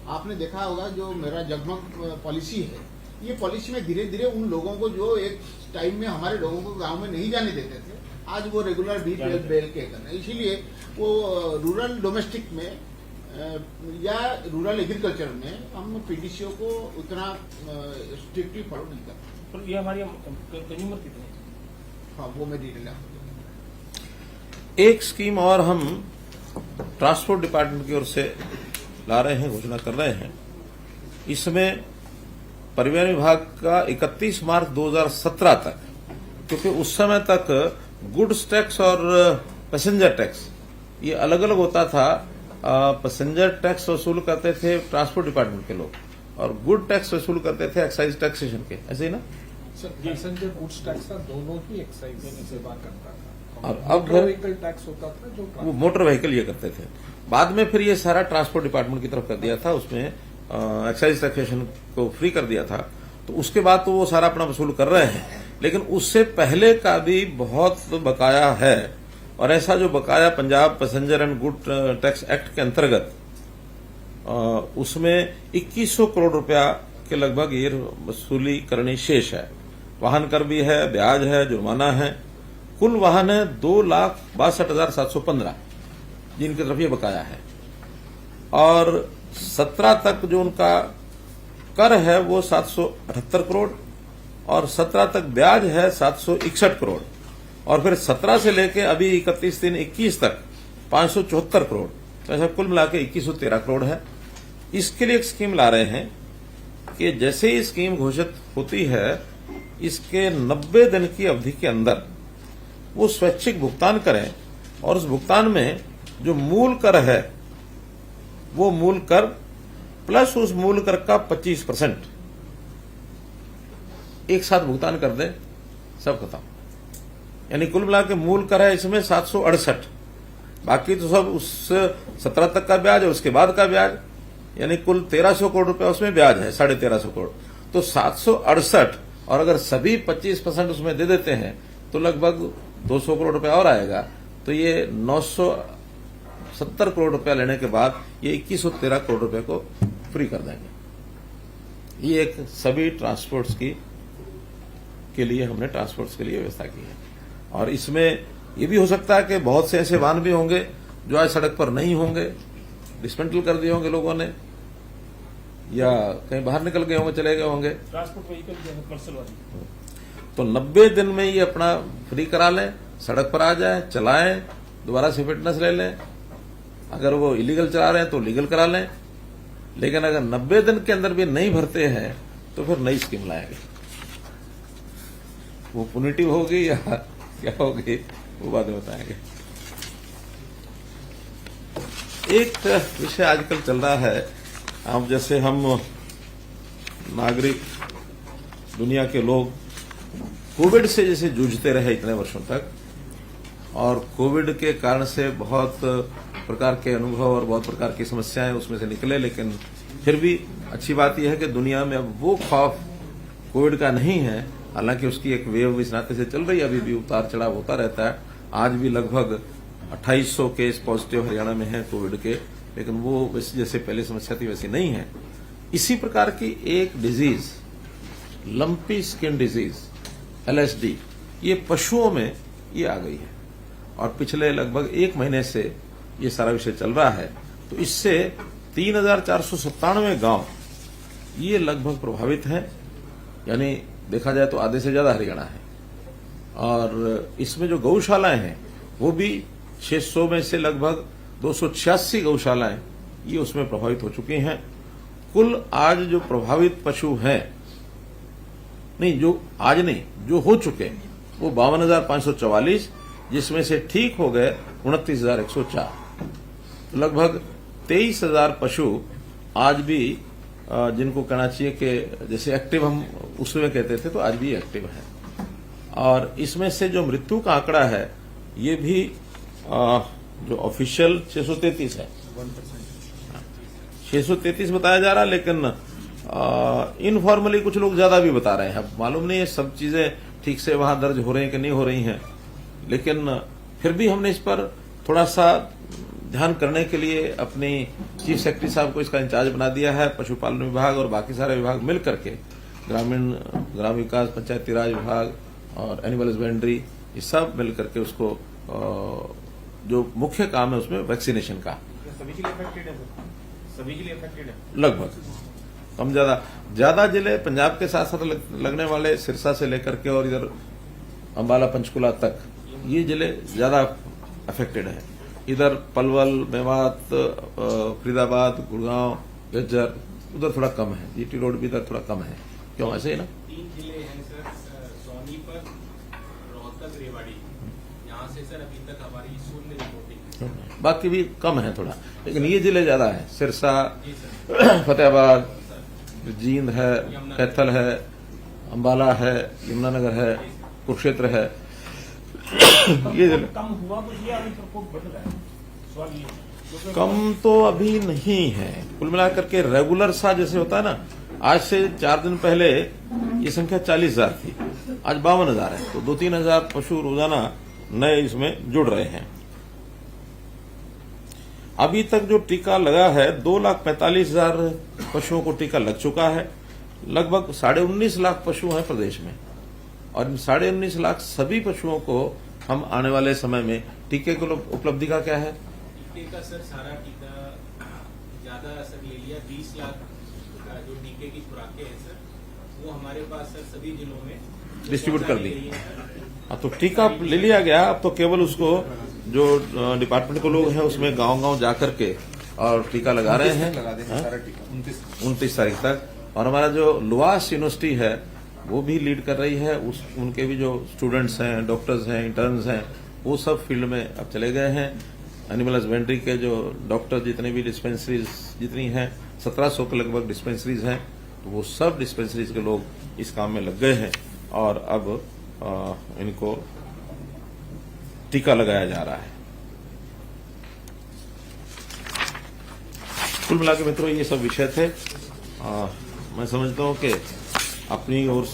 आपने देखा होगा जो मेरा जगमग पॉलिसी है, ये पॉलिसी में धीरे धीरे उन लोगों को जो एक टाइम में हमारे लोगों को गांव में नहीं जाने देते थे, आज वो रेगुलर बेल के कर रहे हैं। इसीलिए वो रूरल डोमेस्टिक में या रूरल एग्रीकल्चर में हम पीडीसीओ को उतना स्ट्रिक्टली फॉलो नहीं करते। पर ये हमारी कंज्यूमर कितने, हाँ वो मैं डिटेल आपको एक स्कीम और हम ट्रांसपोर्ट डिपार्टमेंट की ओर से ला रहे हैं, घोषणा कर रहे हैं। इसमें परिवहन विभाग का 31 मार्च 2017 तक, क्योंकि उस समय तक गुड्स टैक्स और पैसेंजर टैक्स ये अलग अलग होता था। पैसेंजर टैक्स वसूल करते थे ट्रांसपोर्ट डिपार्टमेंट के लोग और गुड टैक्स वसूल करते थे एक्साइज टैक्सेशन के, ऐसे ही ना सर पैसेंजर गुड्स टैक्स था, दोनों ही एक्साइज सेवा करता था। और अब व्हीकल टैक्स होता था जो वो मोटर व्हीकल ये करते थे। बाद में फिर ये सारा ट्रांसपोर्ट डिपार्टमेंट की तरफ कर दिया था, उसमें एक्साइज टैक्सेशन को फ्री कर दिया था। तो उसके बाद तो वो सारा अपना वसूल कर रहे हैं, लेकिन उससे पहले का भी बहुत बकाया है। और ऐसा जो बकाया Punjab passenger and good tax act के अंतर्गत उसमें 2100 करोड़ रुपया के लगभग ये वसूली करनी शेष है। वाहन कर भी है, ब्याज है, जुर्माना है। कुल वाहन है 2,62,715 जिनकी तरफ ये बकाया है, और 17 तक जो उनका कर है वो 778 करोड़ और 17 तक ब्याज है 761 करोड़, और फिर 17 से लेके अभी 31/3/21 तक 574 करोड़, तो ऐसा कुल मिला के 2113 करोड़ है। इसके लिए एक स्कीम ला रहे हैं कि जैसे ही स्कीम घोषित होती है, इसके 90 दिन की अवधि के अंदर वो स्वैच्छिक भुगतान करें, और उस भुगतान में जो मूल कर है वो मूल कर प्लस उस मूल कर का 25% एक साथ भुगतान कर दें, सब खत्म। यानी कुल मिला के मूल कर है इसमें 768, बाकी तो सब उस 17 तक का ब्याज और उसके बाद का ब्याज, यानी कुल 1300 करोड़ रुपया उसमें ब्याज है, 1350 करोड़। तो 768, और अगर सभी 25% उसमें दे देते हैं तो लगभग 200 करोड़ रुपया और आएगा। तो ये 970 करोड़ रुपया लेने के बाद ये 2113 करोड़ रुपए को फ्री कर देंगे। ये एक सभी ट्रांसपोर्ट्स के लिए हमने ट्रांसपोर्ट्स के लिए व्यवस्था की है। और इसमें ये भी हो सकता है कि बहुत से ऐसे वाहन भी होंगे जो आज सड़क पर नहीं होंगे, डिसमेंटल कर दिए होंगे लोगों ने, या कहीं बाहर निकल गए होंगे, चले गए होंगे, ट्रांसपोर्ट व्हीकल जो है कमर्शियल वाली, तो 90 दिन में ये अपना फ्री करा लें, सड़क पर आ जाए, चलाएं, दोबारा से फिटनेस ले लें। अगर वो इलीगल चला रहे हैं तो लीगल करा लें, लेकिन अगर 90 दिन के अंदर भी नहीं भरते हैं तो फिर नई स्कीम लाएंगे। वो पुनिटिव होगी या क्या होगी वो बाद में बताएंगे। एक विषय आजकल चल रहा है, अब जैसे हम नागरिक दुनिया के लोग कोविड से जैसे जूझते रहे इतने वर्षों तक, और कोविड के कारण से बहुत प्रकार के अनुभव और बहुत प्रकार की समस्याएं उसमें से निकले, लेकिन फिर भी अच्छी बात यह है कि दुनिया में अब वो खौफ कोविड का नहीं है। हालांकि उसकी एक वेव इस नाते से चल रही है, अभी भी उतार चढ़ाव होता रहता है। आज भी लगभग 2800 केस पॉजिटिव हरियाणा में है कोविड के, लेकिन वो वैसे जैसे पहले समस्या थी वैसी नहीं है। इसी प्रकार की एक disease lumpy skin disease LSD, ये पशुओं में ये आ गई है और पिछले लगभग 1 महीने से ये सारा विषय चल रहा है। तो इससे 3,497 गांव ये लगभग प्रभावित हैं, यानी देखा जाए तो आधे से ज्यादा हरियाणा है। और इसमें जो गौशालाएं हैं वो भी 600 में से लगभग 286 गौशालाएं ये उसमें प्रभावित हो चुकी हैं। कुल आज जो प्रभावित पशु हैं, नहीं जो आज नहीं जो हो चुके वो 52,544, जिसमें से ठीक हो गए 29,104। तो लगभग 23,000 पशु आज भी जिनको कहना चाहिए कि जैसे एक्टिव हम उसमें कहते थे, तो आज भी एक्टिव है। और इसमें से जो मृत्यु का आंकड़ा है ये भी जो ऑफिशियल 633 है, 633 बताया जा रहा है, लेकिन इनफॉर्मली कुछ लोग ज्यादा भी बता रहे हैं। अब मालूम नहीं है सब चीजें ठीक से वहां दर्ज हो रही हैं कि नहीं हो रही हैं, लेकिन फिर भी हमने इस पर थोड़ा सा ध्यान करने के लिए अपनी चीफ सेक्रेटरी साहब को इसका इंचार्ज बना दिया है। पशुपालन विभाग और बाकी सारे विभाग मिल करके ग्राम विकास, पंचायती राज विभाग और एनिमल हस्बेंड्री, ये सब मिल करके उसको जो मुख्य काम है उसमें वैक्सीनेशन का सभी के लिए अफेक्टेड है सर? सभी के लिए अफेक्टेड है लगभग कम ज्यादा जिले पंजाब के साथ साथ लगने वाले सिरसा से लेकर के और इधर अंबाला पंचकुला तक ये जिले ज्यादा अफेक्टेड है। इधर पलवल, मेवात, फरीदाबाद, गुड़गांव, झज्जर उधर थोड़ा कम है। जीटी रोड भी इधर थोड़ा कम है। क्यों ऐसे ही ना? 3 जिले हैं सर, सोनीपत, रोहतक, रेवाड़ी। यहाँ से सर अभी तक हमारी 0 रिपोर्टिंग, बाकी भी कम है थोड़ा, लेकिन ये जिले ज्यादा है। सिरसा, फतेहाबाद, जींद है, कैथल है, अंबाला है, यमुनानगर है, कुरुक्षेत्र है। ये जिले कम हुआ कुछ या अभी प्रकोप बढ़ रहा है? सवाल ये है। कम तो अभी नहीं है। कुल मिलाकर के रेगुलर सा जैसे होता है ना, आज से 4 दिन पहले ये संख्या 40,000 थी, आज 52,000 है। तो 2-3 हजार पशु रोजाना नए इसमें जुड़ रहे हैं। अभी तक जो टीका लगा है 2,45,000 पशुओं को टीका लग चुका है। लगभग 19.5 लाख पशु हैं प्रदेश में और इन 19.5 लाख सभी पशुओं को हम आने वाले समय में टीके को उपलब्धि का क्या है? टीके का सर सारा टीका ज्यादा असर ले लिया। 20 लाख का जो टीके की खुराकें हैं सर, वो हमारे पास सर सभी जिलों में डिस्ट्रीब्यूट कर दी। तो टीका ले लिया गया। अब तो केवल उसको जो डिपार्टमेंट के लोग हैं उसमें गांव-गांव जाकर के और टीका लगा रहे हैं। 29 तारीख तक। और हमारा जो लुआस यूनिवर्सिटी है वो भी लीड कर रही है। उनके भी जो स्टूडेंट्स हैं, डॉक्टर्स हैं, इंटर्न्स हैं, वो सब फील्ड में अब चले गए हैं। एनिमल हस्बेंड्री के जो डॉक्टर जितने भी डिस्पेंसरीज जितनी हैं, 1700 के लगभग डिस्पेंसरीज हैं, तो वो सब डिस्पेंसरीज के लोग इस काम में लग गए हैं और अब इनको टीका लगाया जा रहा है। कुल मिलाकर मित्रों ये सब विषय थे। मैं समझता हूं कि अपनी ओर